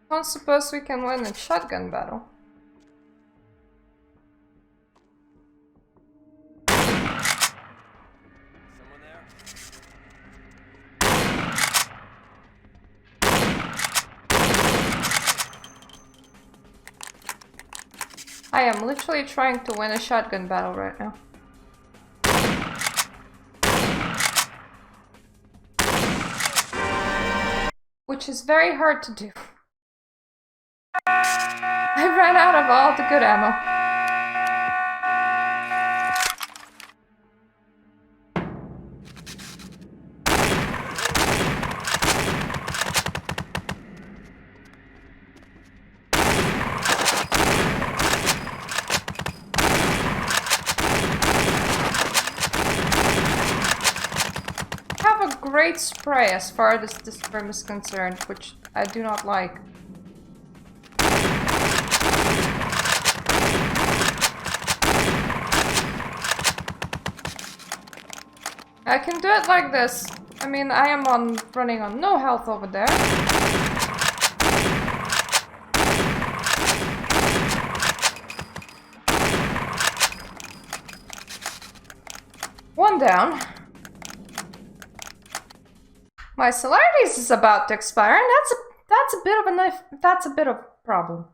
Don't suppose we can win a shotgun battle. I am literally trying to win a shotgun battle right now. Which is very hard to do. I ran out of all the good ammo. Great spray as far as this room is concerned, which I do not like. I can do it like this. I mean, I am running on no health over there. One down. My celerities is about to expire, and that's a bit of a knife. That's a bit of a problem.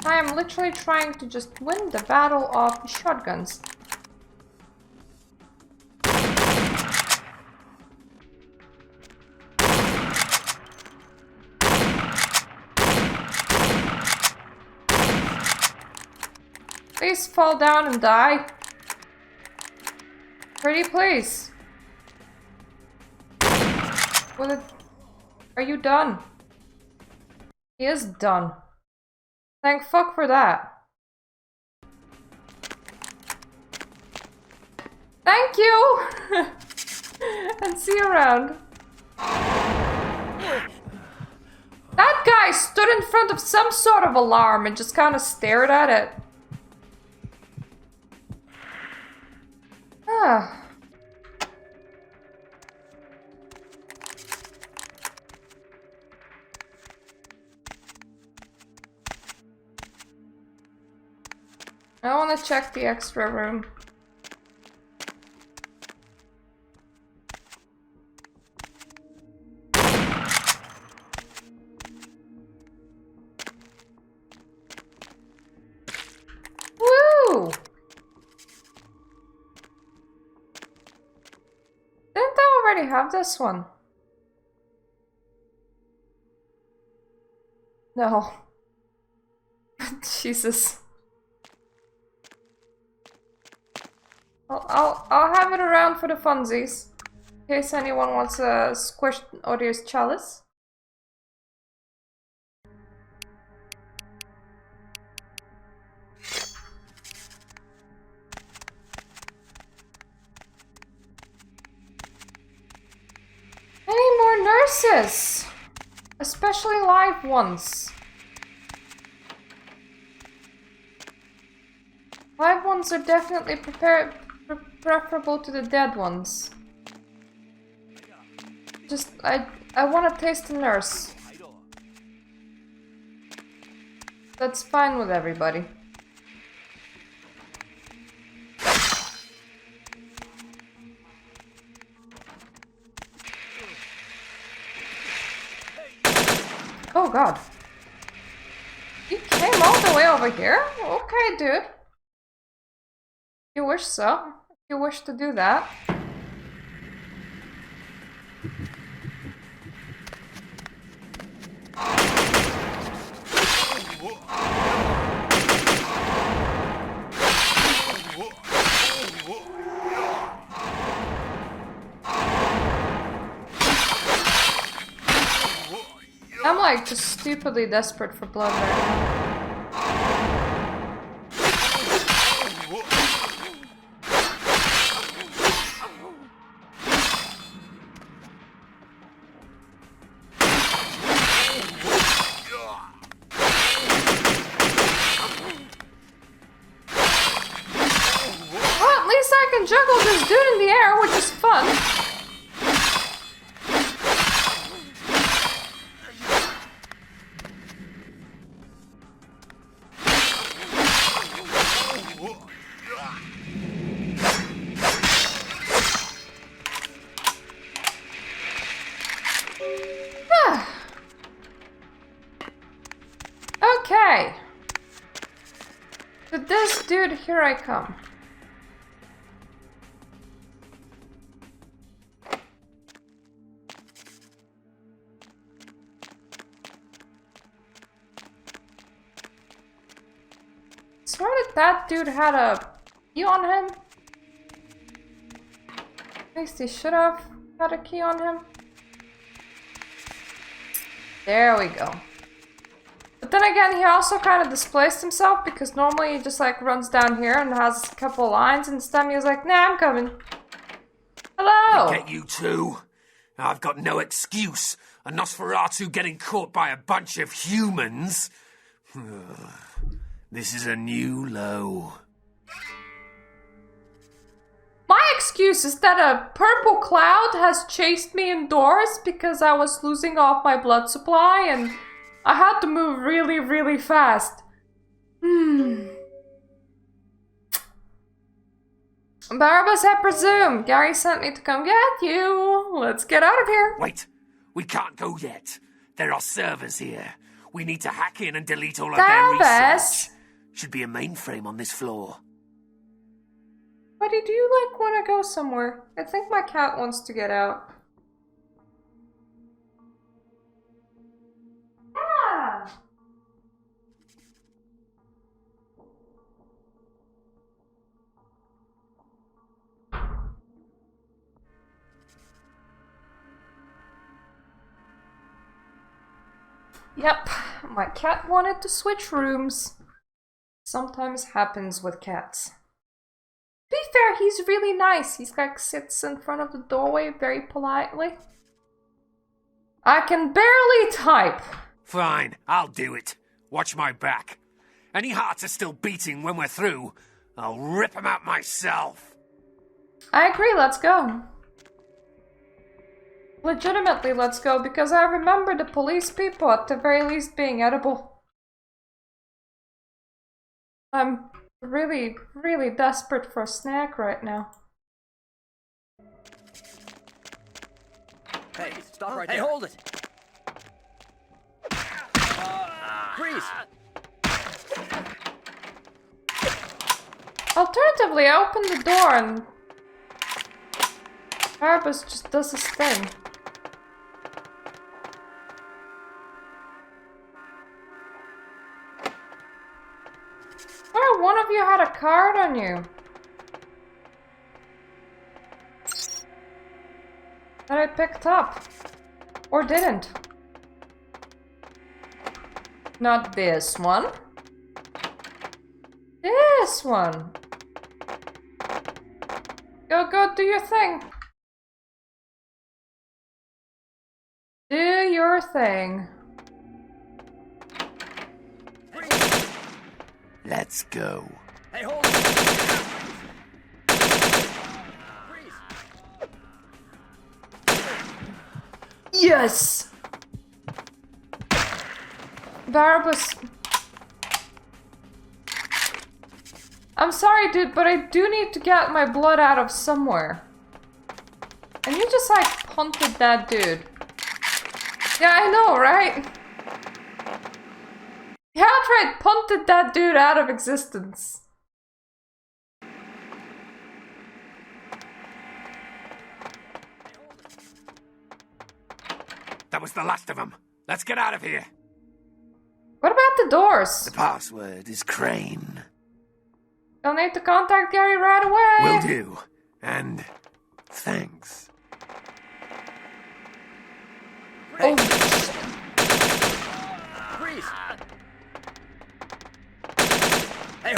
I am literally trying to just win the battle of shotguns. Please fall down and die. Pretty please. Are you done? He is done. Thank fuck for that. Thank you! And see you around. That guy stood in front of some sort of alarm and just kind of stared at it. Ah. I want to check the extra room. Woo! Didn't I already have this one? No. Jesus. I'll have it around for the funsies. In case anyone wants a squished Odious chalice. Any more nurses? Especially live ones. Live ones are definitely preferable to the dead ones. Just, I want to taste a nurse. That's fine with everybody. Oh god. You came all the way over here? Okay, dude. You wish so. If you wish to do that. I'm like just stupidly desperate for blood right now. Well, at least I can juggle this dude in the air, which is fun. Okay. To this dude, here I come. Swear that dude had a key on him. At least he should have had a key on him. There we go. But then again, he also kind of displaced himself because normally he just like runs down here and has a couple lines, and this time he was like, nah, I'm coming. Hello! Get you too. I've got no excuse. A Nosferatu getting caught by a bunch of humans. This is a new low. My excuse is that a purple cloud has chased me indoors because I was losing off my blood supply and I had to move really, really fast. Barabbas, I presume. Gary sent me to come get you. Let's get out of here. Wait, we can't go yet. There are servers here. We need to hack in and delete all of their research. Should be a mainframe on this floor. Buddy, do you like want to go somewhere? I think my cat wants to get out. Yeah. Yep, my cat wanted to switch rooms. Sometimes happens with cats. To be fair, he's really nice. He's like sits in front of the doorway very politely. I can barely type. Fine, I'll do it. Watch my back. Any hearts are still beating when we're through, I'll rip them out myself. I agree, let's go. Legitimately, let's go, because I remember the police people at the very least being edible. I'm really, really desperate for a snack right now. Hey, stop right there. Hey, hold it! Freeze! Alternatively, I open the door and Barabbas just does his thing. swear one of you had a card on you. That I picked up. Or didn't. Not this one. This one. Go do your thing. Do your thing. Let's go. Hey, hold it! Yes! Barabbas. I'm sorry, dude, but I do need to get my blood out of somewhere. And you just, like, punted that dude. Yeah, I know, right? You outright punted that dude out of existence. That was the last of them. Let's get out of here. What about the doors? The password is Crane. You'll need to contact Gary right away. Will do. And thanks. Hey. Freeze! Hey,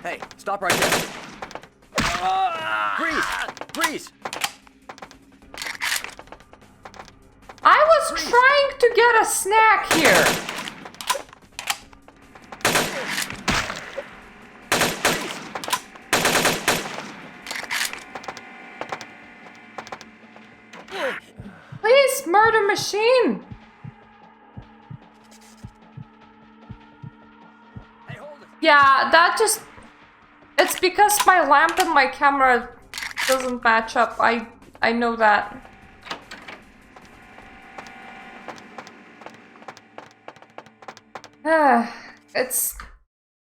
hey, stop right there. Freeze! I was trying to get a snack here. Please, murder machine. Yeah, that just... It's because my lamp and my camera doesn't match up. I know that. It's...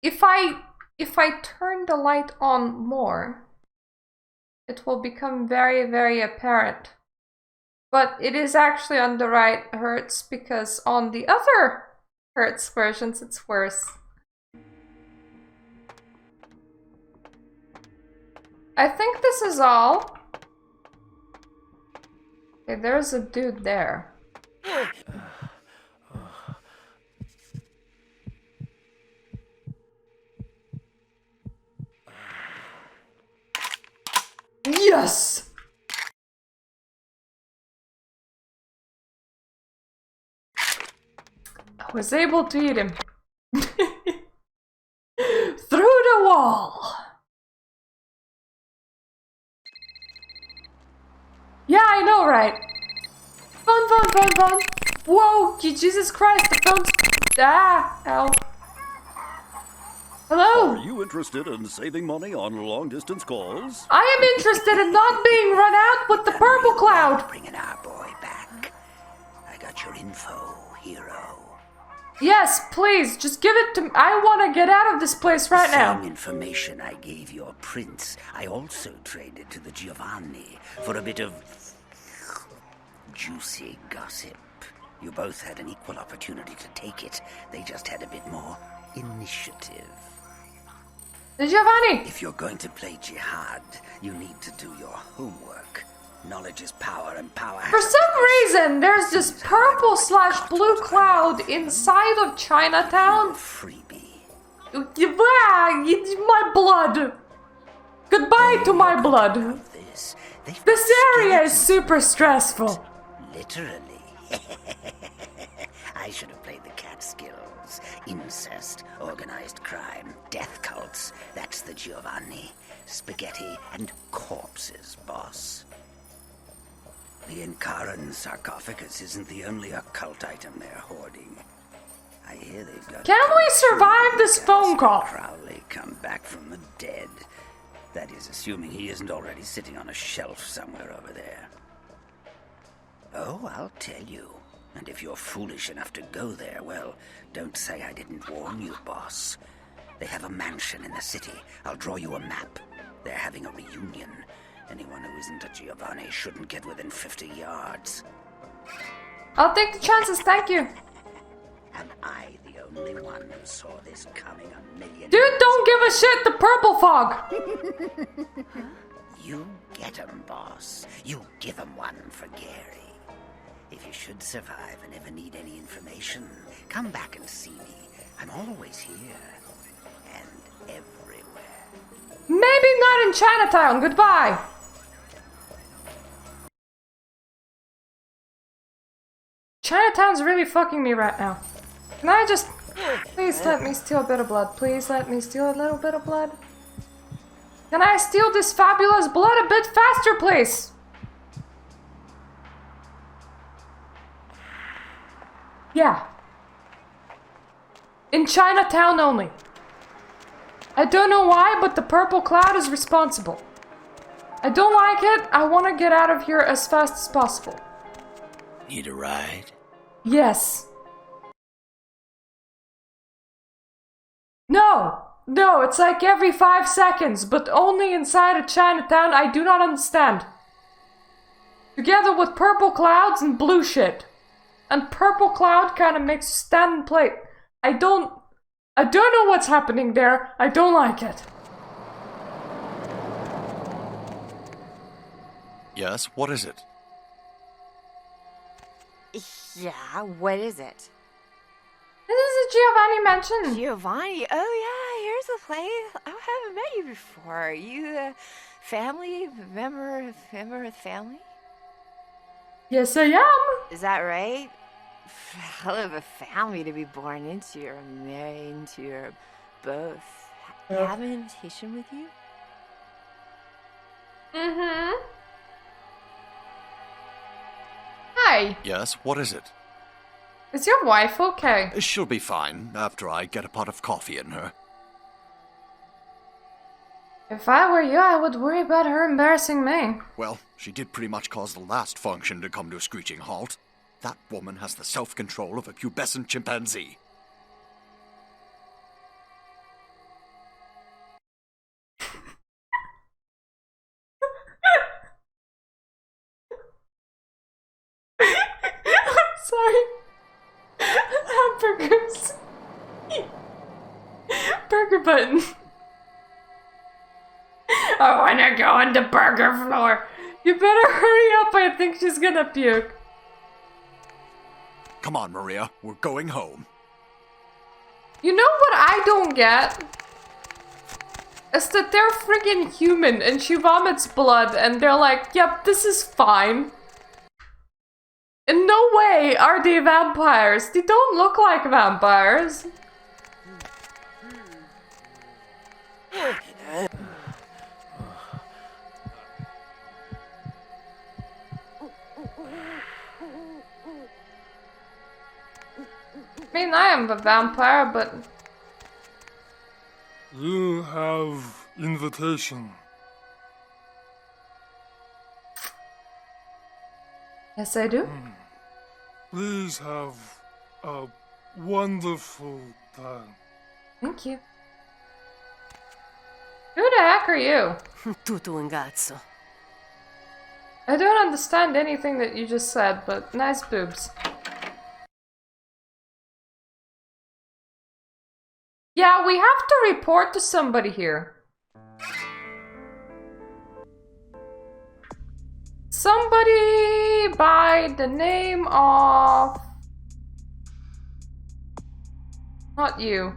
If I turn the light on more, it will become very, very apparent. But it is actually on the right hertz because on the other hertz versions it's worse. I think this is all. Okay, there's a dude there. Yes! I was able to eat him. Through the wall! Yeah, I know, right? Fun. Whoa, Jesus Christ, the phone's... Ah, ow. Hello? Are you interested in saving money on long-distance calls? I am interested in not being run out with the purple cloud. Bringing our boy back. I got your info, hero. Yes, please, just give it to me. I want to get out of this place right now. Same information I gave your prince, I also traded to the Giovanni for a bit of juicy gossip. You both had an equal opportunity to take it. They just had a bit more initiative. The Giovanni! If you're going to play jihad, you need to do your homework. Knowledge is power, and power has... For some reason, there's this purple/blue cloud inside of Chinatown. Freebie. My blood! Goodbye to my blood. This area is super stressful. Literally. I should have played the cat skills. Incest, organized crime, death cults. That's the Giovanni. Spaghetti and corpses, boss. The Inkaran sarcophagus isn't the only occult item they're hoarding. I hear they've got... Can we survive this phone call? Crowley come back from the dead. That is, assuming he isn't already sitting on a shelf somewhere over there. Oh, I'll tell you. And if you're foolish enough to go there, well, don't say I didn't warn you, boss. They have a mansion in the city. I'll draw you a map. They're having a reunion. Anyone who isn't a Giovanni shouldn't get within 50 yards. I'll take the chances, thank you. Am I the only one? one saw this coming a million. Dude, don't give a shit. The purple fog. You get 'em, boss. You give 'em one for Gary. If you should survive and ever need any information, come back and see me. I'm always here. And everywhere. Maybe not in Chinatown. Goodbye. Chinatown's really fucking me right now. Can I just... Please let me steal a bit of blood. Please let me steal a little bit of blood. Can I steal this fabulous blood a bit faster, please? Yeah. In Chinatown only. I don't know why, but the purple cloud is responsible. I don't like it. I want to get out of here as fast as possible. Need a ride? Yes. No, it's like every 5 seconds, but only inside of Chinatown. I do not understand. Together with purple clouds and blue shit. And purple cloud kind of makes you stand in place. I don't know what's happening there. I don't like it. Yes, what is it? Yeah, what is it? This is a Giovanni mansion. Giovanni? Oh, yeah, here's the place. I haven't met you before. You, family? Member of the family? Yes, I am. Is that right? Hell of a family to be born into or married into or both. Have an invitation with you? Mm-hmm. Hi. Yes, what is it? Is your wife okay? She'll be fine after I get a pot of coffee in her. If I were you, I would worry about her embarrassing me. Well, she did pretty much cause the last function to come to a screeching halt. That woman has the self-control of a pubescent chimpanzee. I'm sorry. Hamburgers. Burger button. I wanna go on the burger floor. You better hurry up, I think she's gonna puke. Come on, Maria, we're going home. You know what I don't get? Is that they're friggin' human and she vomits blood and they're like, yep, this is fine. In no way are they vampires. They don't look like vampires. I mean, I am a vampire, but... You have invitation. Yes, I do. Please have a wonderful time. Thank you. Who the heck are you? Tutto un cazzo. I don't understand anything that you just said, but nice boobs. Yeah, we have to report to somebody here. Somebody by the name of... Not you.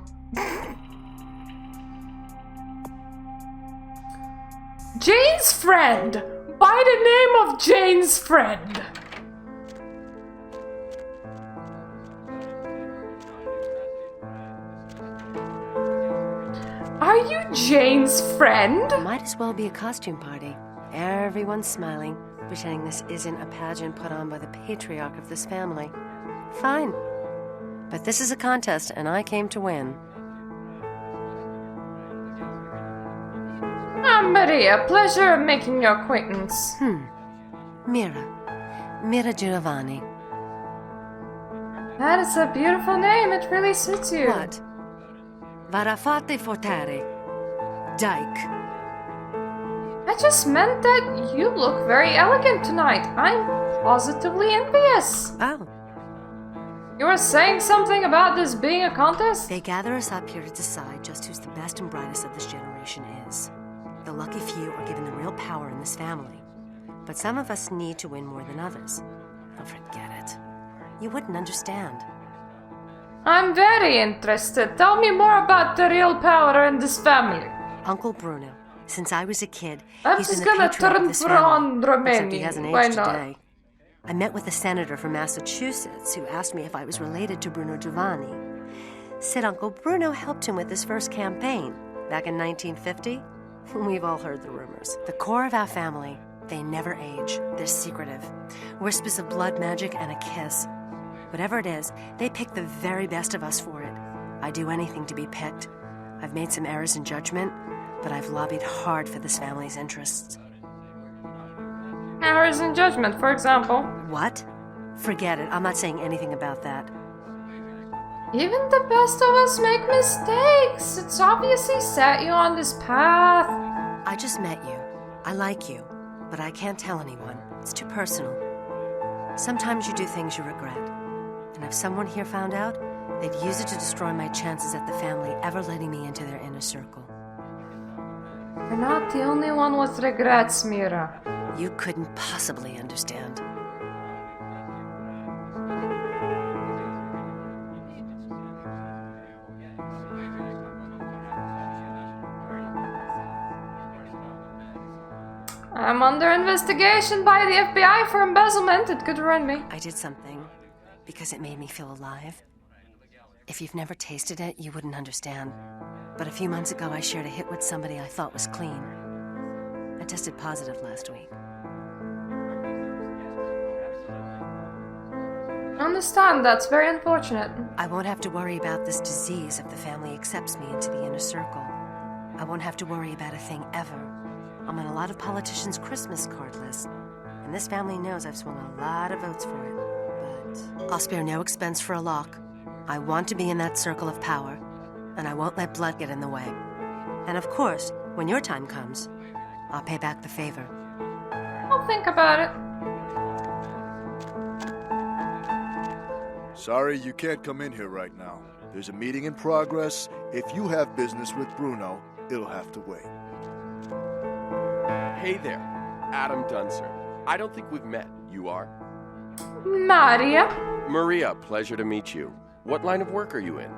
Jane's friend! By the name of Jane's friend! Are you Jane's friend? Might as well be a costume party. Everyone's smiling, pretending this isn't a pageant put on by the patriarch of this family. Fine. But this is a contest, and I came to win. Maria, pleasure of making your acquaintance. Mira Giovanni. That is a beautiful name, it really suits you. What? Varafate Fortare. Dyke. I just meant that you look very elegant tonight. I'm positively envious. Oh. You were saying something about this being a contest? They gather us up here to decide just who's the best and brightest of this generation is. The lucky few are given the real power in this family. But some of us need to win more than others. Oh, forget it. You wouldn't understand. I'm very interested. Tell me more about the real power in this family. Uncle Bruno. Since I was a kid, I'm he's just been the gonna patriarch of turn this for family. Romani. Except he hasn't Why aged not? today. I met with a senator from Massachusetts who asked me if I was related to Bruno Giovanni. Said Uncle Bruno helped him with his first campaign back in 1950. We've all heard the rumors. The core of our family, they never age. They're secretive. Whispers of blood magic and a kiss. Whatever it is, they pick the very best of us for it. I'd do anything to be picked. I've made some errors in judgment, but I've lobbied hard for this family's interests. Errors in judgment, for example. What? Forget it. I'm not saying anything about that. Even the best of us make mistakes. It's obviously set you on this path. I just met you. I like you, but I can't tell anyone. It's too personal. Sometimes you do things you regret. And if someone here found out, they'd use it to destroy my chances at the family ever letting me into their inner circle. You're not the only one with regrets, Mira. You couldn't possibly understand. I'm under investigation by the FBI for embezzlement. It could ruin me. I did something because it made me feel alive. If you've never tasted it, you wouldn't understand. But a few months ago, I shared a hit with somebody I thought was clean. I tested positive last week. I understand. That's very unfortunate. I won't have to worry about this disease if the family accepts me into the inner circle. I won't have to worry about a thing ever. I'm on a lot of politicians' Christmas card lists, and this family knows I've swung a lot of votes for it. But I'll spare no expense for a lock. I want to be in that circle of power, and I won't let blood get in the way. And of course, when your time comes, I'll pay back the favor. I'll think about it. Sorry, you can't come in here right now. There's a meeting in progress. If you have business with Bruno, it'll have to wait. Hey there, Adam Dunser. I don't think we've met. You are? Maria. Maria, pleasure to meet you. What line of work are you in?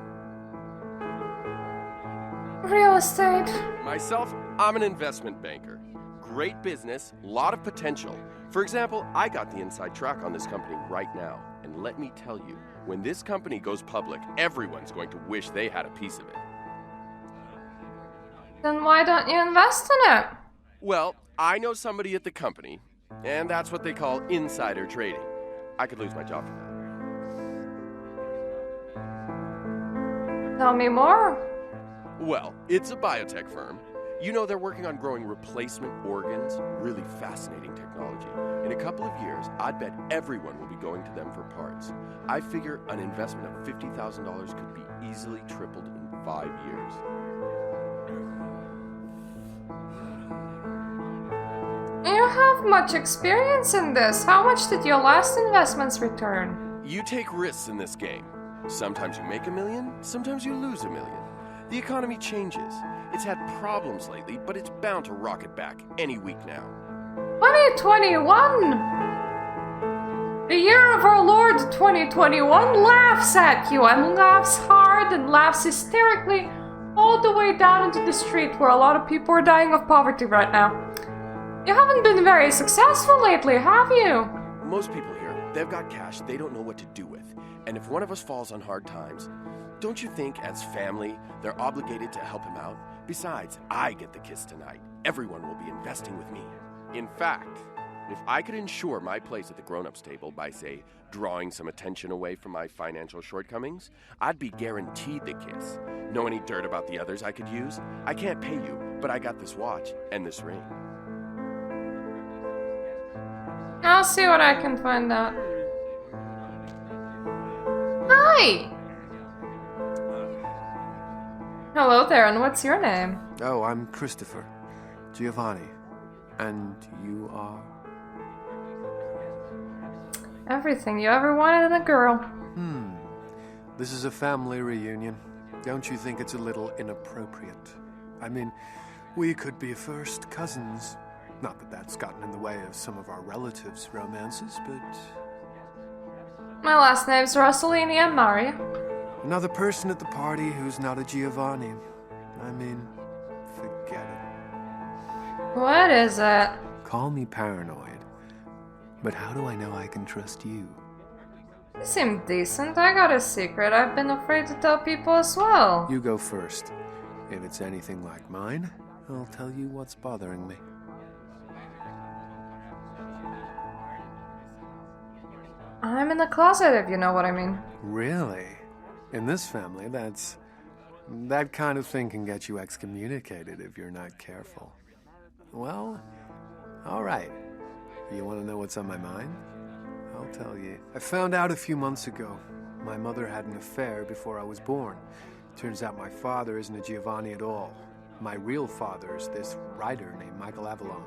Real estate. Myself, I'm an investment banker. Great business, lot of potential. For example, I got the inside track on this company right now. And let me tell you, when this company goes public, everyone's going to wish they had a piece of it. Then why don't you invest in it? Well, I know somebody at the company, and that's what they call insider trading. I could lose my job for that. Tell me more. Well, it's a biotech firm. You know, they're working on growing replacement organs. Really fascinating technology. In a couple of years, I'd bet everyone will be going to them for parts. I figure an investment of $50,000 could be easily tripled in 5 years. You have much experience in this. How much did your last investments return? You take risks in this game. Sometimes you make $1 million, sometimes you lose $1 million. The economy changes. It's had problems lately, but it's bound to rocket back any week now. 2021! The year of our Lord 2021 laughs at you and laughs hard and laughs hysterically all the way down into the street where a lot of people are dying of poverty right now. You haven't been very successful lately, have you? Most people here, they've got cash they don't know what to do with. And if one of us falls on hard times, don't you think as family, they're obligated to help him out? Besides, I get the kiss tonight. Everyone will be investing with me. In fact, if I could ensure my place at the grown-ups table by, say, drawing some attention away from my financial shortcomings, I'd be guaranteed the kiss. Know any dirt about the others I could use? I can't pay you, but I got this watch and this ring. I'll see what I can find out. Hi! Hello there, and what's your name? Oh, I'm Christopher. Giovanni. And you are? Everything you ever wanted in a girl. This is a family reunion. Don't you think it's a little inappropriate? I mean, we could be first cousins. Not that that's gotten in the way of some of our relatives' romances, but... My last name's Rossellini and Mario. Another person at the party who's not a Giovanni. I mean, forget it. What is it? Call me paranoid, but how do I know I can trust you? You seem decent. I got a secret I've been afraid to tell people as well. You go first. If it's anything like mine, I'll tell you what's bothering me. I'm in the closet, if you know what I mean. Really? In this family, that kind of thing can get you excommunicated if you're not careful. Well, all right. You want to know what's on my mind? I'll tell you. I found out a few months ago. My mother had an affair before I was born. Turns out my father isn't a Giovanni at all. My real father is this writer named Michael Avalon.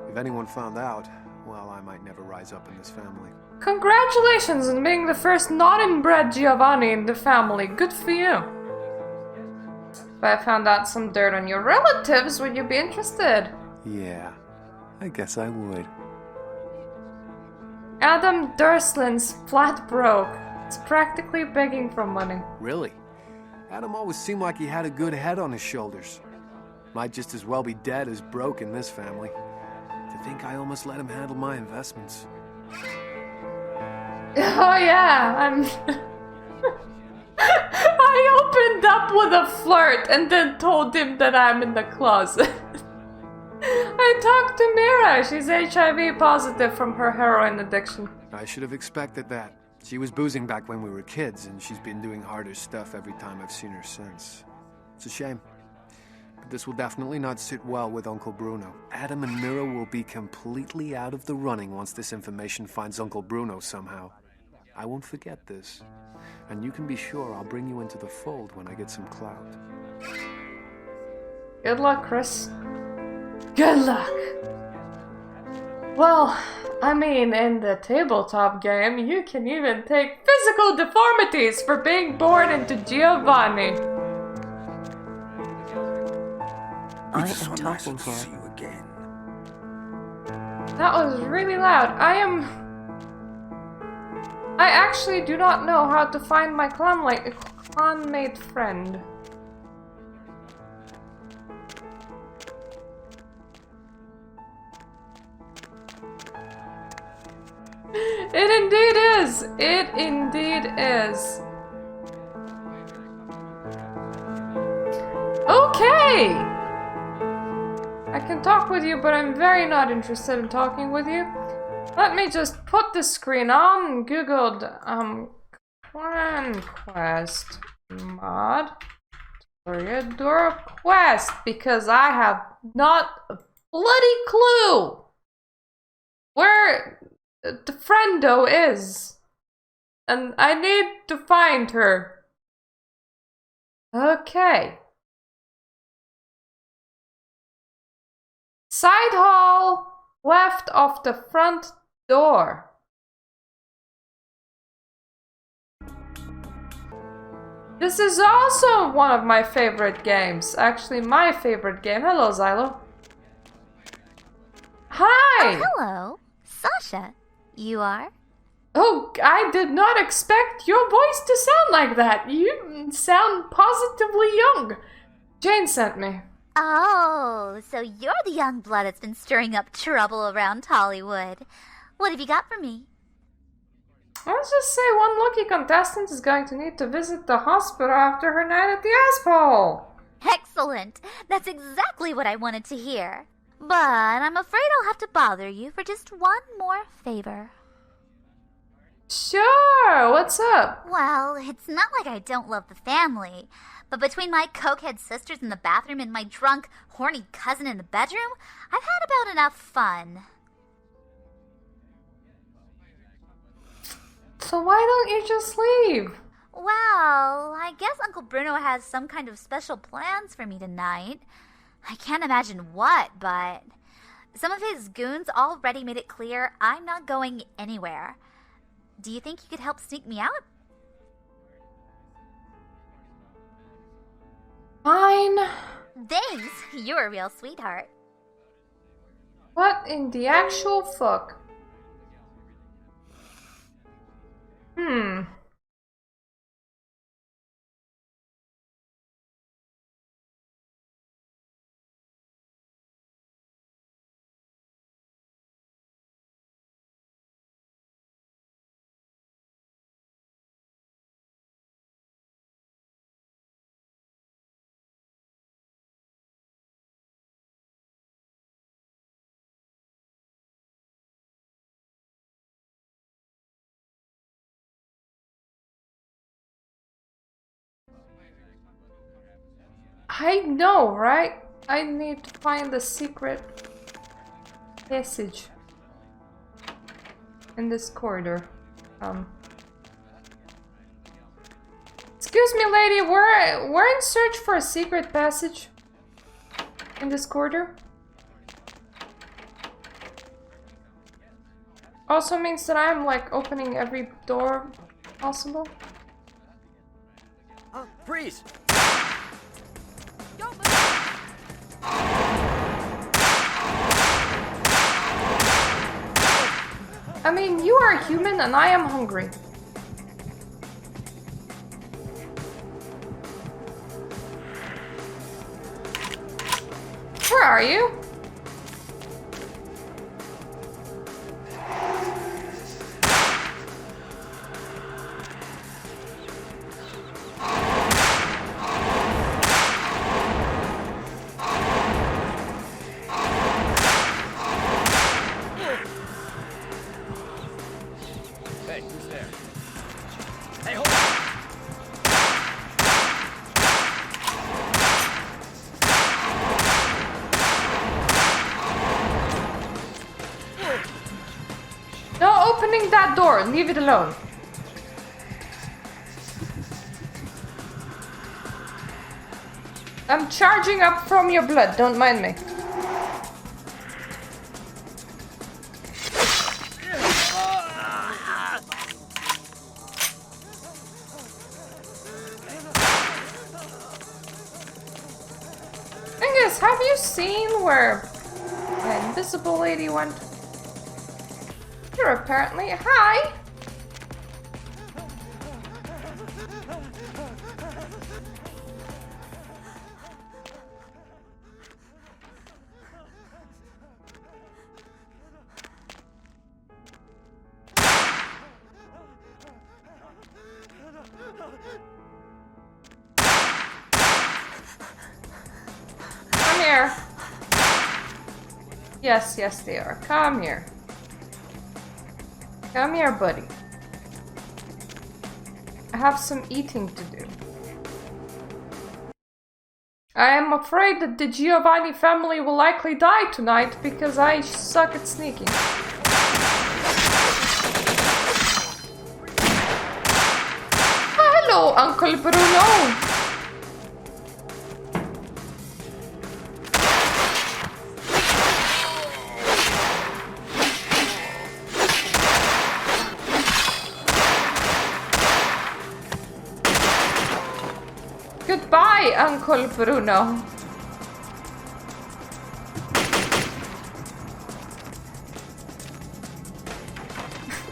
If anyone found out, well, I might never rise up in this family. Congratulations on being the first not-inbred Giovanni in the family. Good for you. If I found out some dirt on your relatives, would you be interested? Yeah, I guess I would. Adam Durslин's flat broke. He's practically begging for money. Really? Adam always seemed like he had a good head on his shoulders. Might just as well be dead as broke in this family. To think I almost let him handle my investments. Oh yeah, I opened up with a flirt and then told him that I'm in the closet. I talked to Mira. She's HIV positive from her heroin addiction. I should have expected that. She was boozing back when we were kids, and she's been doing harder stuff every time I've seen her since. It's a shame. But this will definitely not sit well with Uncle Bruno. Adam and Mira will be completely out of the running once this information finds Uncle Bruno somehow. I won't forget this. And you can be sure I'll bring you into the fold when I get some clout. Good luck, Chris. Good luck. Well, I mean, in the tabletop game, you can even take physical deformities for being born into Giovanni. I am talking here. See you again. That was really loud. I actually do not know how to find my clanmate friend. It indeed is! It indeed is. Okay! I can talk with you, but I'm very not interested in talking with you. Let me just put the screen on and googled Clan Quest mod Toreador Quest because I have not a bloody clue where the friendo is. And I need to find her. Okay. Side hall, left of the front door. This is also one of my favorite games. Actually, my favorite game. Hello, Xylo. Hi! Oh, hello. Sasha, you are? Oh, I did not expect your voice to sound like that. You sound positively young. Jane sent me. Oh, so you're the young blood that's been stirring up trouble around Hollywood. What have you got for me? Let's just say one lucky contestant is going to need to visit the hospital after her night at the asphole. Excellent. That's exactly what I wanted to hear. But I'm afraid I'll have to bother you for just one more favor. Sure, what's up? Well, it's not like I don't love the family, but between my cokehead sisters in the bathroom and my drunk, horny cousin in the bedroom, I've had about enough fun. So why don't you just leave? Well, I guess Uncle Bruno has some kind of special plans for me tonight. I can't imagine what, but some of his goons already made it clear I'm not going anywhere. Do you think you could help sneak me out? Thanks, you're a real sweetheart. What in the actual fuck? I know, right? I need to find the secret passage in this corridor. Excuse me, lady, we're in search for a secret passage in this corridor. Also means that I'm like opening every door possible. Freeze! I mean, you are human and I am hungry. Where are you? That door, leave it alone. I'm charging up from your blood, don't mind me. Thing is, have you seen where the invisible lady went? You're apparently hi. Come here. Yes, they are. Come here. Come here, buddy. I have some eating to do. I am afraid that the Giovanni family will likely die tonight because I suck at sneaking. Hello, Uncle Bruno. Goodbye, Uncle Bruno.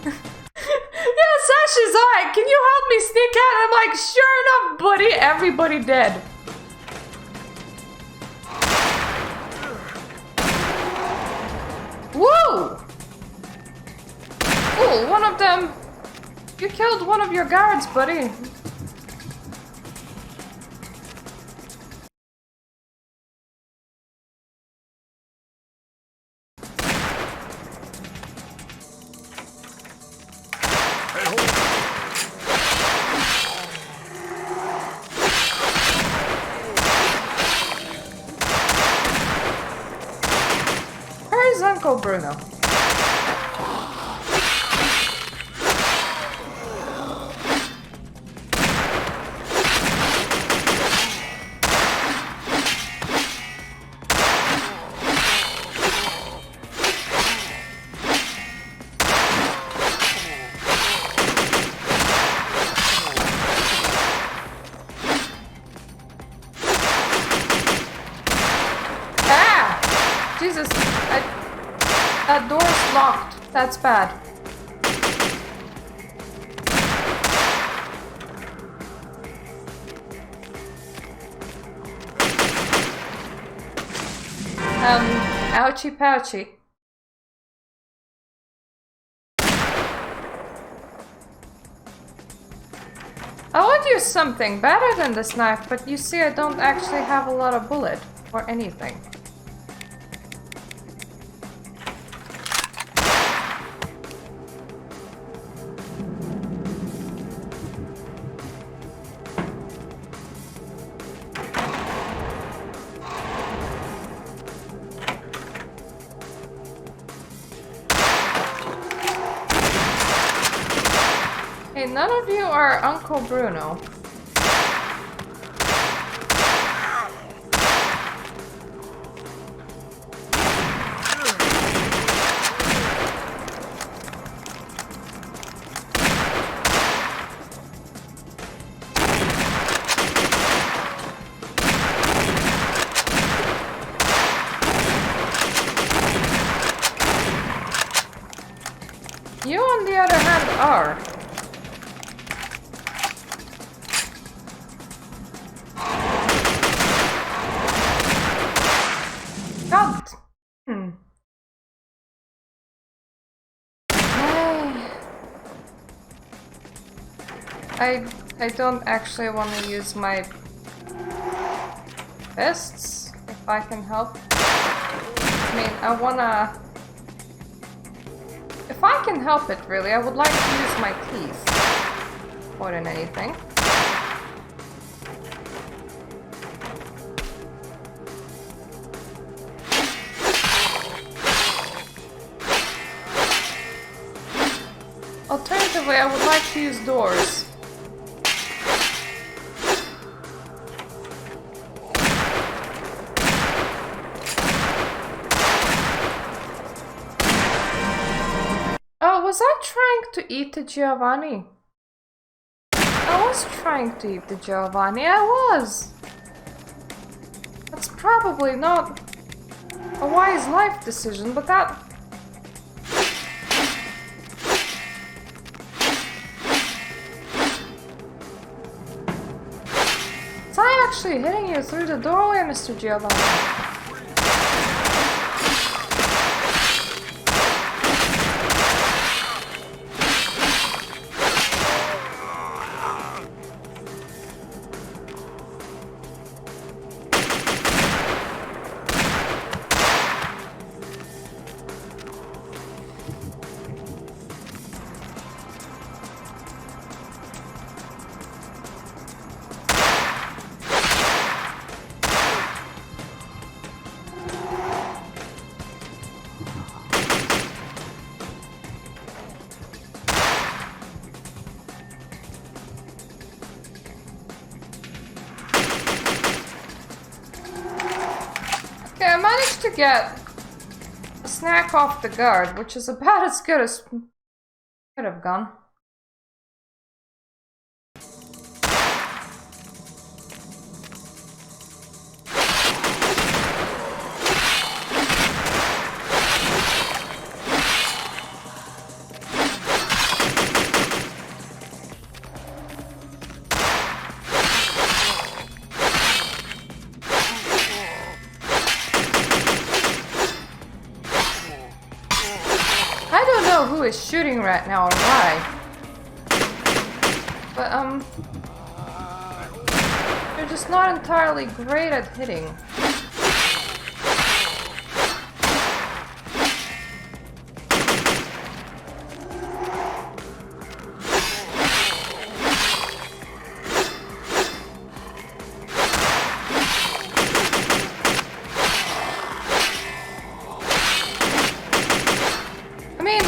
Yeah, Sasha's alright. Can you help me sneak out? I'm like, sure enough, buddy. Everybody dead. Woo! Cool, one of them. You killed one of your guards, buddy. Where's Uncle Bruno? That door's locked. That's bad. Ouchie pouchy. I would use something better than this knife, but you see I don't actually have a lot of bullet or anything. Hey, none of you are Uncle Bruno. You, on the other hand, are. God. I don't actually want to use my fists if I can help. I mean, I wanna. If I can help it, really, I would like to use my teeth more than anything. Alternatively, I would like to use doors. Oh, was I trying to eat the Giovanni? I was trying to eat the Giovanni, I was! That's probably not a wise life decision, but that... Is I actually hitting you through the doorway, Mr. Giovanni? Okay, I managed to get a snack off the guard, which is about as good as could have gone. I don't know who is shooting right now or why. But, they're just not entirely great at hitting.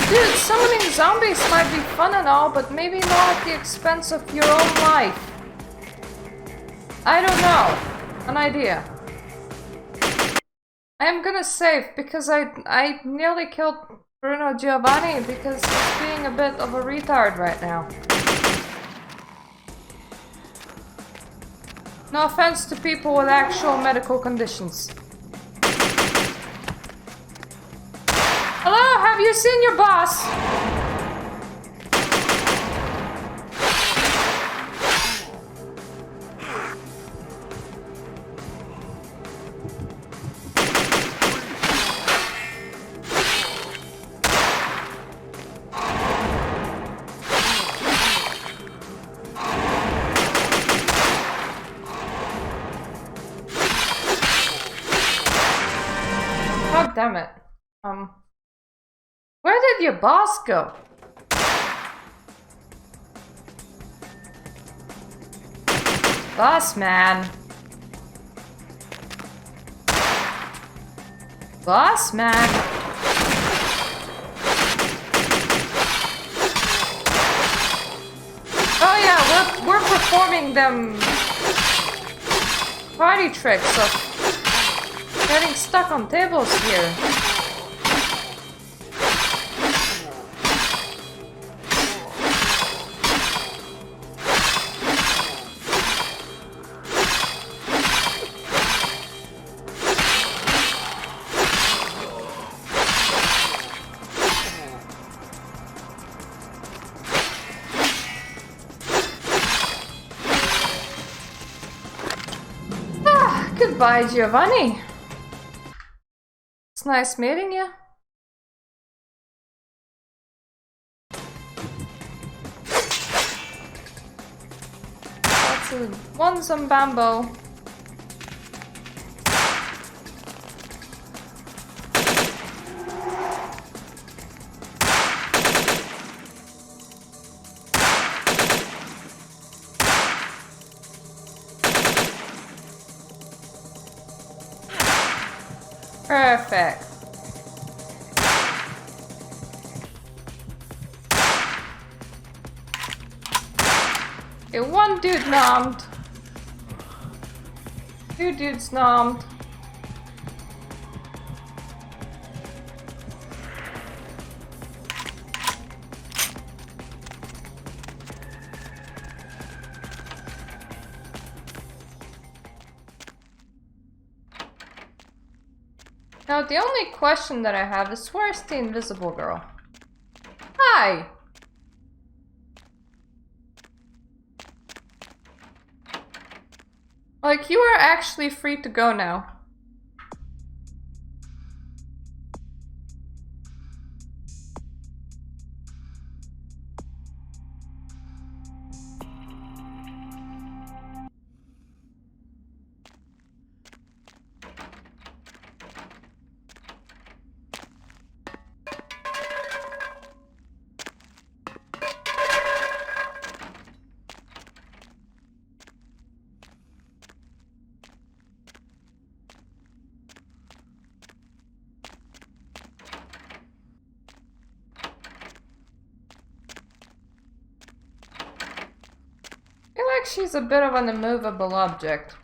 Dude, summoning zombies might be fun and all, but maybe not at the expense of your own life. I don't know. An idea. I am gonna save because I nearly killed Bruno Giovanni because he's being a bit of a retard right now. No offense to people with actual medical conditions. Hello, you seen your boss? God damn it. Where did your boss go? Boss man. Boss man. Oh yeah, we're performing them party tricks of getting stuck on tables here. Goodbye, Giovanni. It's nice meeting you. That's one Zambambo. Perfect. Okay, one dude nommed. Two dudes nommed. Now, the only question that I have is, where's the invisible girl? Hi! Like, you are actually free to go now. I feel like she's a bit of an immovable object.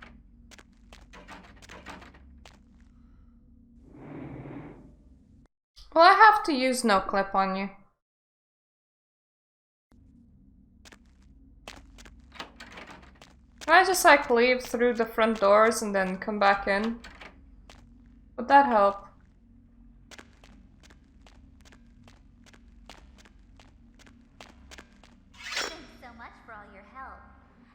Well, I have to use no clip on you. Can I just like leave through the front doors and then come back in? Would that help? Thanks so much for all your help.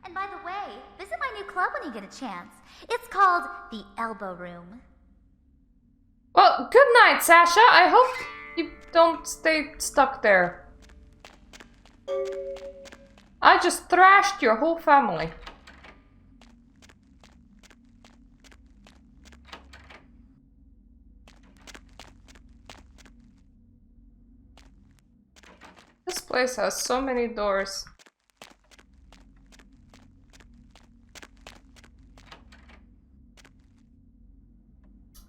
And by the way, visit my new club when you get a chance. It's called the Elbow Room. Well, good night, Sasha. I hope you don't stay stuck there. I just thrashed your whole family. This place has so many doors.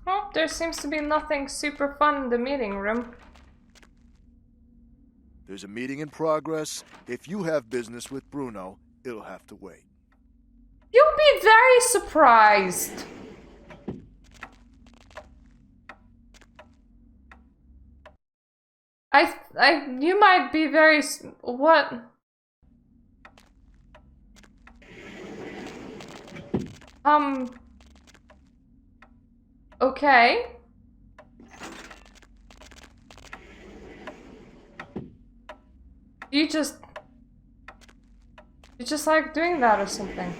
Oh, there seems to be nothing super fun in the meeting room. There's a meeting in progress. If you have business with Bruno, it'll have to wait. You'll be very surprised. You might be very what? Okay. You just like doing that or something?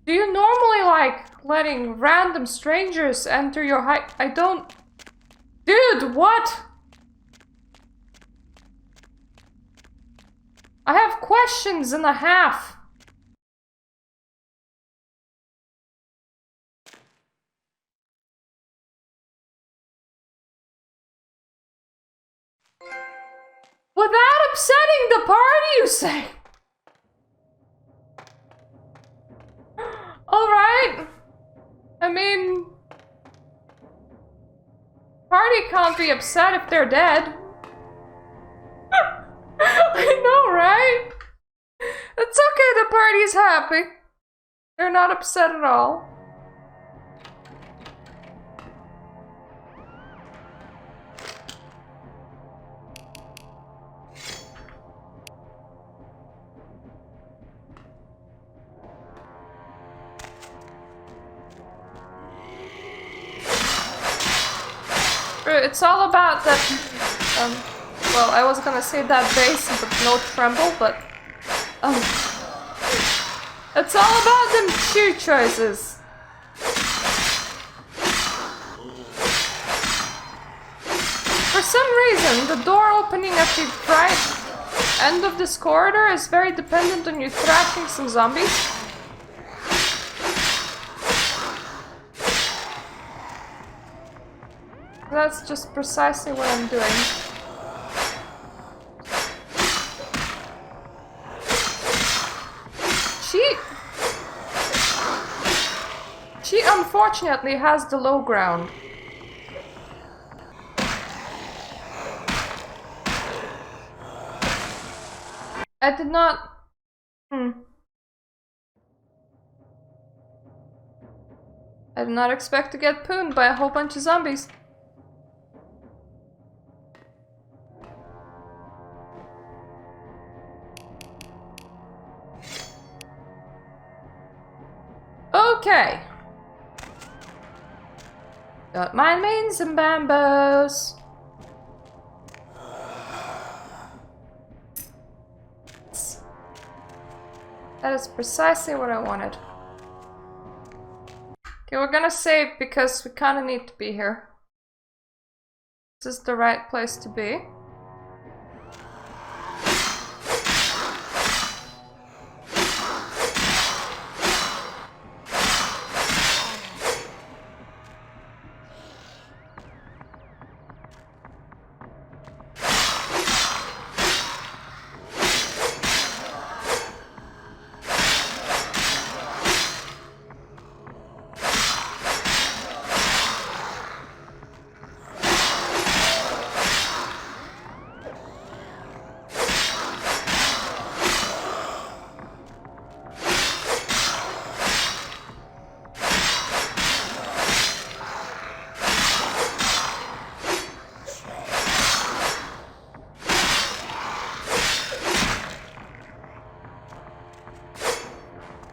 Do you normally like letting random strangers enter your I don't... Dude, what? I have questions and a half. Without upsetting the party, you say? Alright. I mean... Party can't be upset if they're dead. I know, right? It's okay, the party's happy. They're not upset at all. It's all about that, well, I was gonna say that bass, but no tremble, but, it's all about them shoe choices. For some reason, the door opening at the right end of this corridor is very dependent on you thrashing some zombies. That's just precisely what I'm doing. She unfortunately has the low ground. I did not... I did not expect to get pooned by a whole bunch of zombies. Okay. Got my mains and bambos. That is precisely what I wanted. Okay, we're gonna save because we kinda need to be here. This is the right place to be.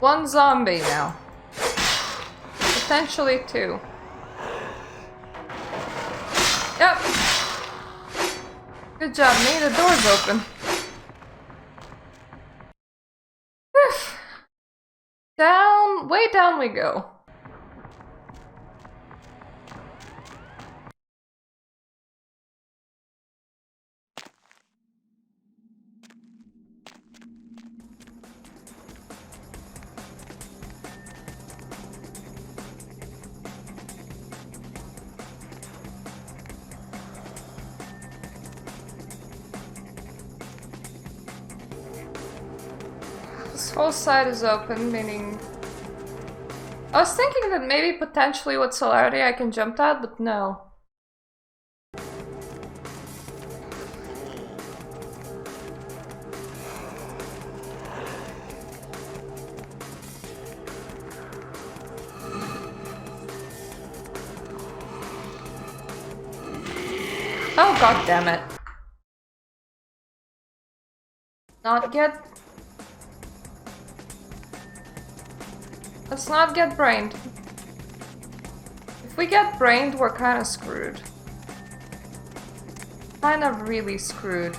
One zombie now. Potentially two. Yep. Good job, me. The door's open. Down, way down we go. This whole side is open, meaning... I was thinking that maybe potentially with celerity I can jump that, but no. Oh, god damn it. Not get... Let's not get brained. If we get brained, we're kinda screwed. Kinda really screwed.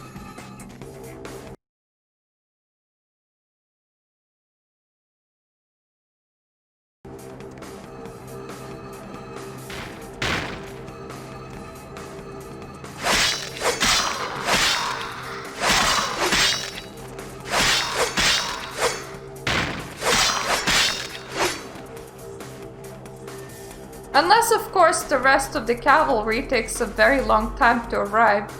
Unless, of course, the rest of the cavalry takes a very long time to arrive.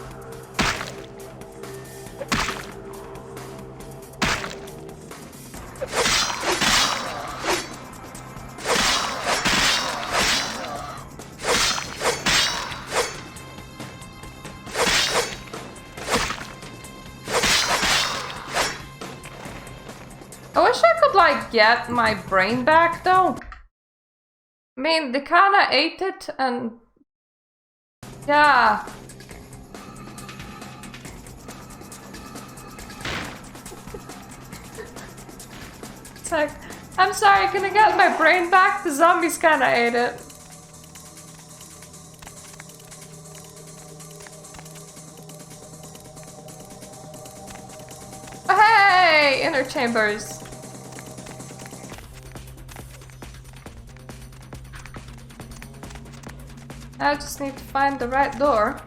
I wish I could, like, get my brain back, though. I mean, they kinda ate it, and... yeah. It's like, I'm sorry, can I get my brain back? The zombies kinda ate it. Oh, hey! Inner chambers. I just need to find the right door.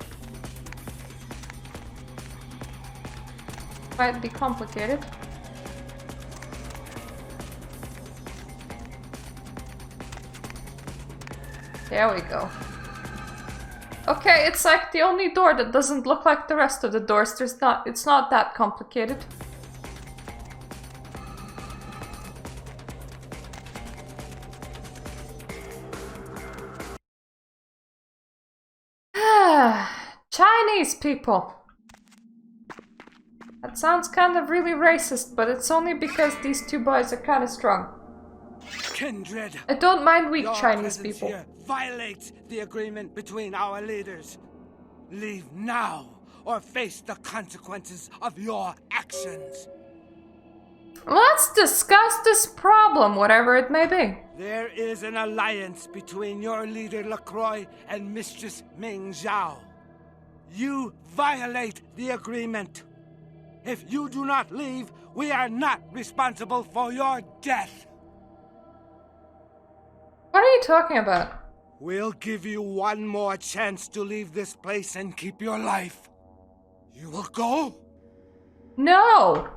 Might be complicated. There we go. Okay, it's like the only door that doesn't look like the rest of the doors. It's not that complicated. Chinese people. That sounds kind of really racist, but it's only because these two boys are kind of strong. Kindred, I don't mind weak your Chinese presence people. here violates the agreement between our leaders. Leave now, or face the consequences of your actions. Let's discuss this problem, whatever it may be. There is an alliance between your leader LaCroix and Mistress Ming Zhao. You violate the agreement. If you do not leave, we are not responsible for your death. What are you talking about? We'll give you one more chance to leave this place and keep your life. You will go? No!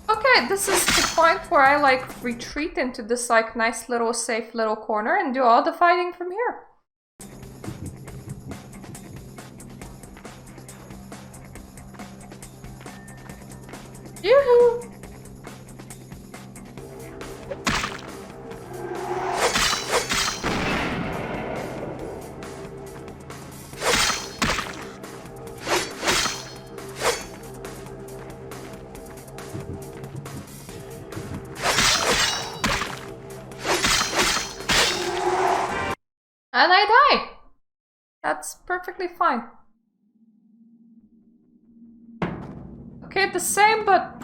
Okay, this is the point where I, like, retreat into this, like, nice little safe little corner and do all the fighting from here. Yoo-hoo! And I die! That's perfectly fine. Okay, the same, but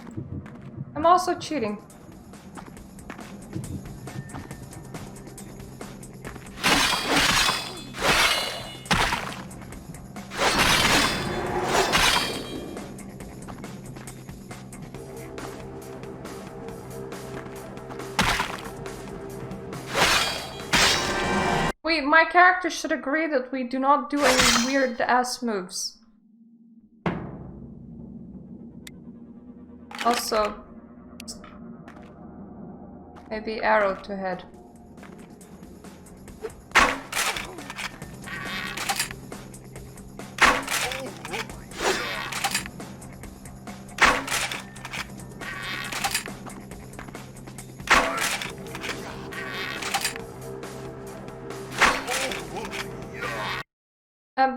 I'm also cheating. My character should agree that we do not do any weird ass moves. Also, maybe arrow to head.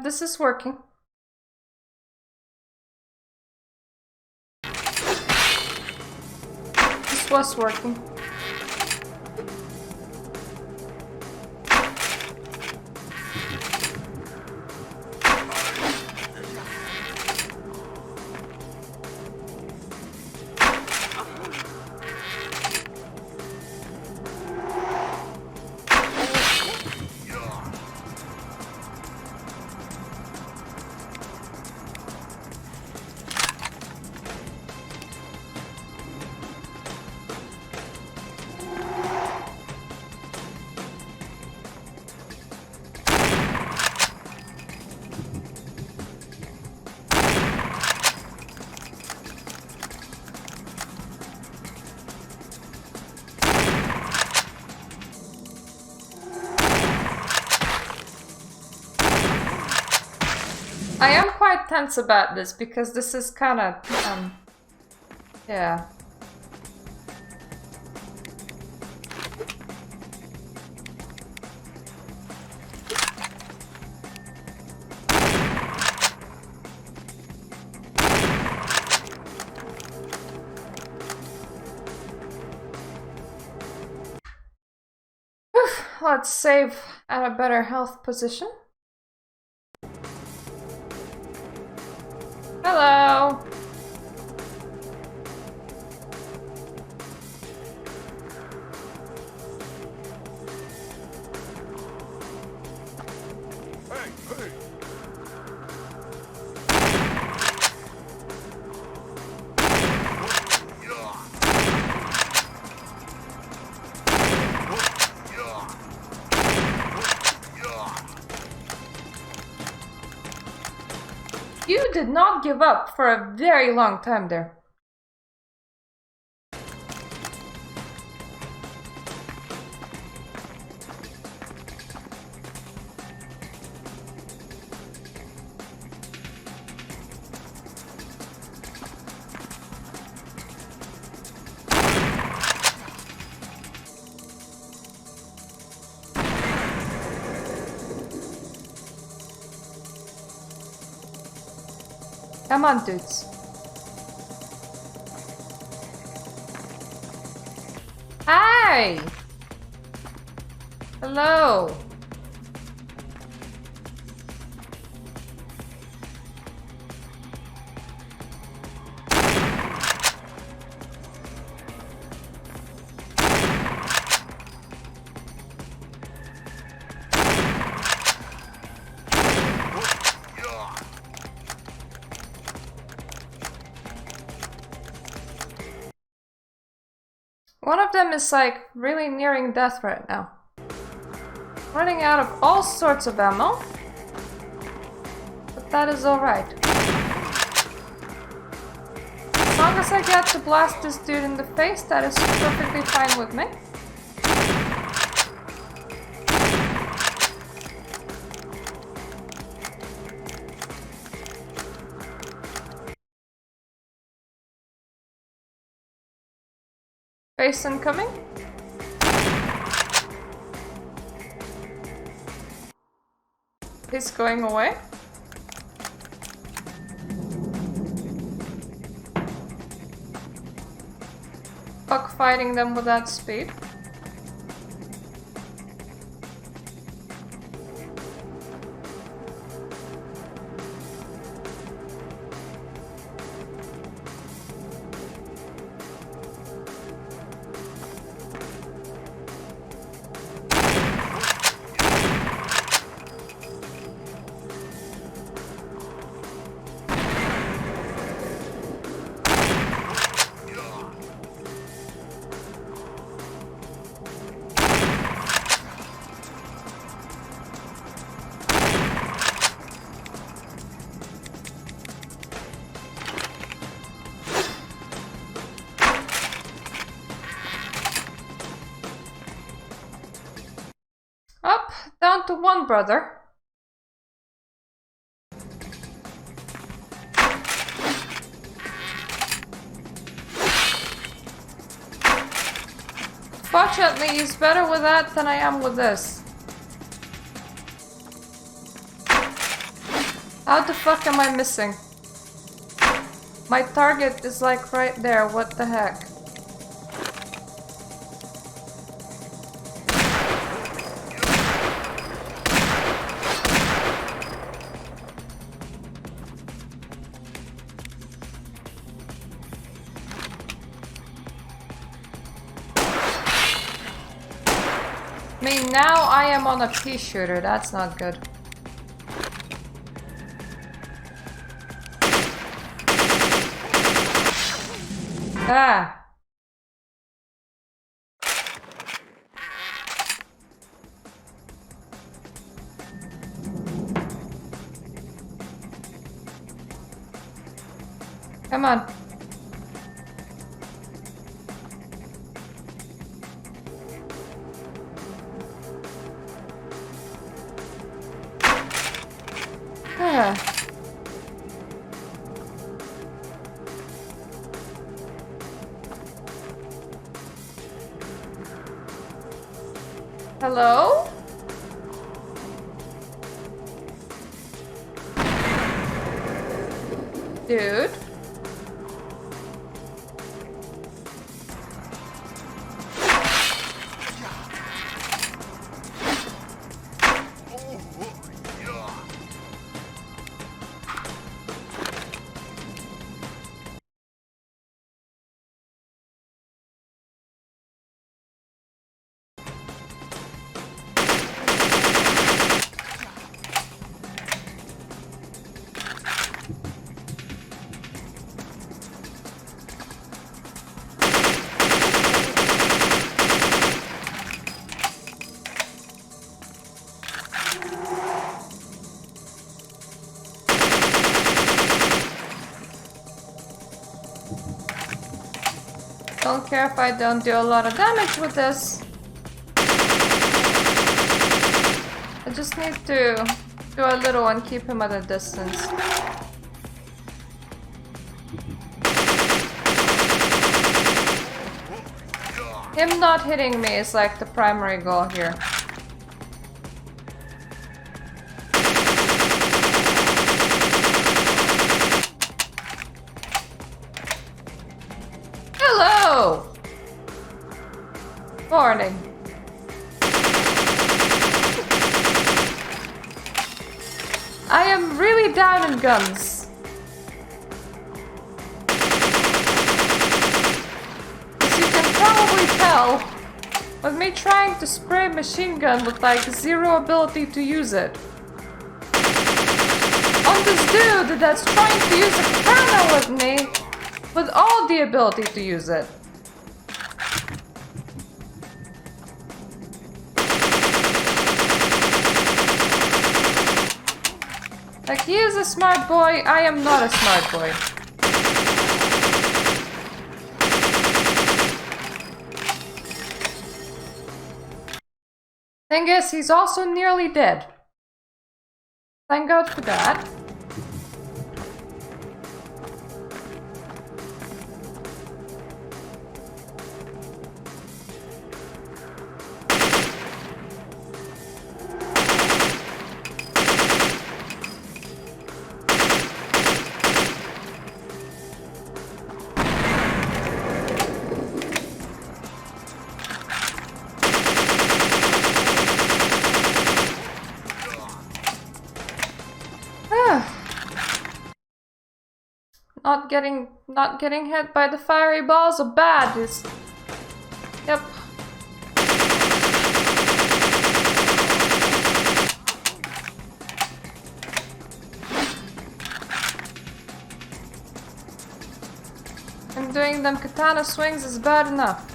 This is working. This was working. I am quite tense about this because this is kind of, yeah. Let's save at a better health position. Hello. You did not give up for a very long time there. Come on, dudes. Hi! Hello. One of them is like really nearing death right now. Running out of all sorts of ammo. But that is alright. As long as I get to blast this dude in the face, that is perfectly fine with me. Face incoming. He's going away. Fuck fighting them with that speed. Up, down to one brother. Fortunately, he's better with that than I am with this. How the fuck am I missing? My target is like right there, what the heck? I mean, now I am on a pea shooter, that's not good. Ah! Come on. Hello? Dude? Don't care if I don't do a lot of damage with this. I just need to do a little and keep him at a distance. Him not hitting me is like the primary goal here. Hello! Morning. I am really down in guns. As you can probably tell, with me trying to spray machine gun with like zero ability to use it. On this dude that's trying to use a katana with me, with all the ability to use it. Like, he is a smart boy, I am not a smart boy. Thing is, he's also nearly dead. Thank God for that. Not getting hit by the fiery balls are bad. Yep. And doing them katana swings is bad enough.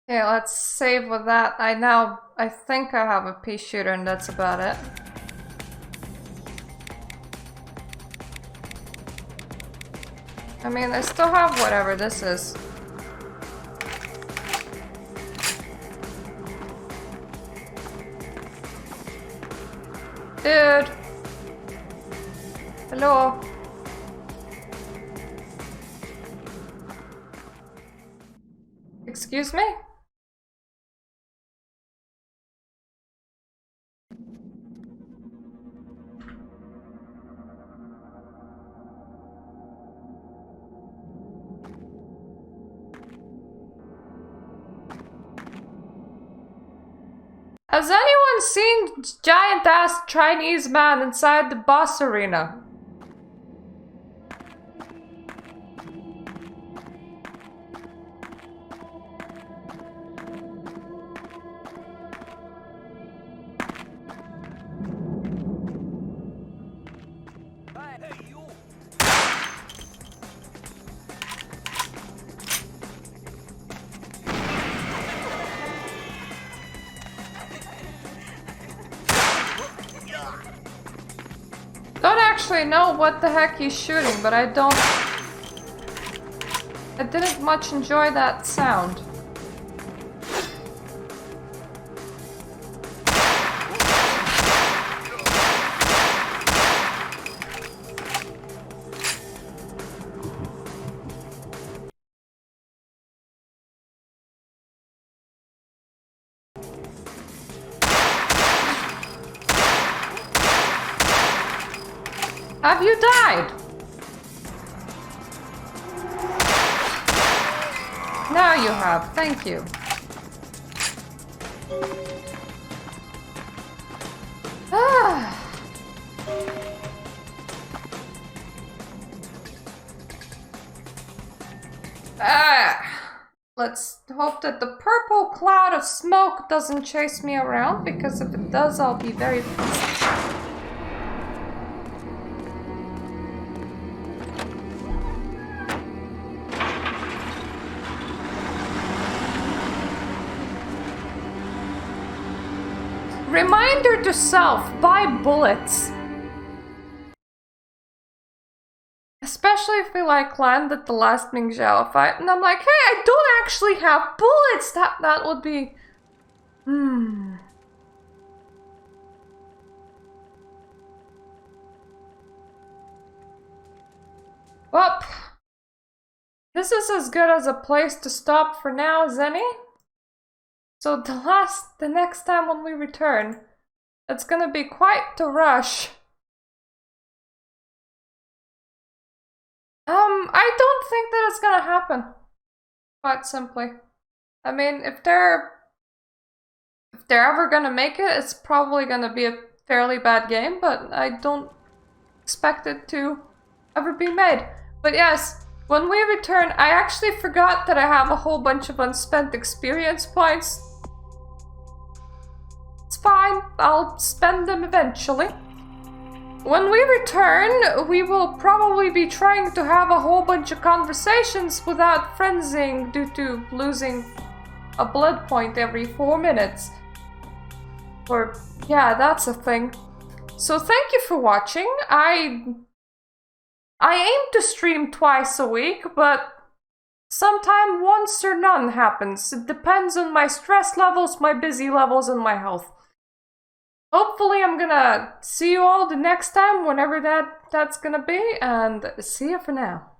Okay, let's save with that. I think I have a pea shooter and that's about it. I mean, I still have whatever this is. Dude! Hello? Excuse me? Has anyone seen giant-ass Chinese man inside the boss arena? actually know what the heck he's shooting, but I didn't much enjoy that sound. Have you died? Now you have, thank you. Let's hope that the purple cloud of smoke doesn't chase me around, because if it does, I'll be very pissed. Reminder to self, buy bullets. Especially if we like landed the last Ming Zhao fight and I'm like, hey, I don't actually have bullets! That would be... Well, this is as good as a place to stop for now as any. So the next time when we return, it's gonna be quite the rush. I don't think that it's gonna happen. Quite simply. I mean, if they're ever gonna make it, it's probably gonna be a fairly bad game, but I don't expect it to ever be made. But yes, when we return, I actually forgot that I have a whole bunch of unspent experience points. It's fine, I'll spend them eventually. When we return, we will probably be trying to have a whole bunch of conversations without frenzying due to losing a blood point every 4 minutes. Or, yeah, that's a thing. So thank you for watching. I aim to stream twice a week, but sometime once or none happens. It depends on my stress levels, my busy levels, and my health. Hopefully I'm gonna see you all the next time, whenever that's gonna be, and see you for now.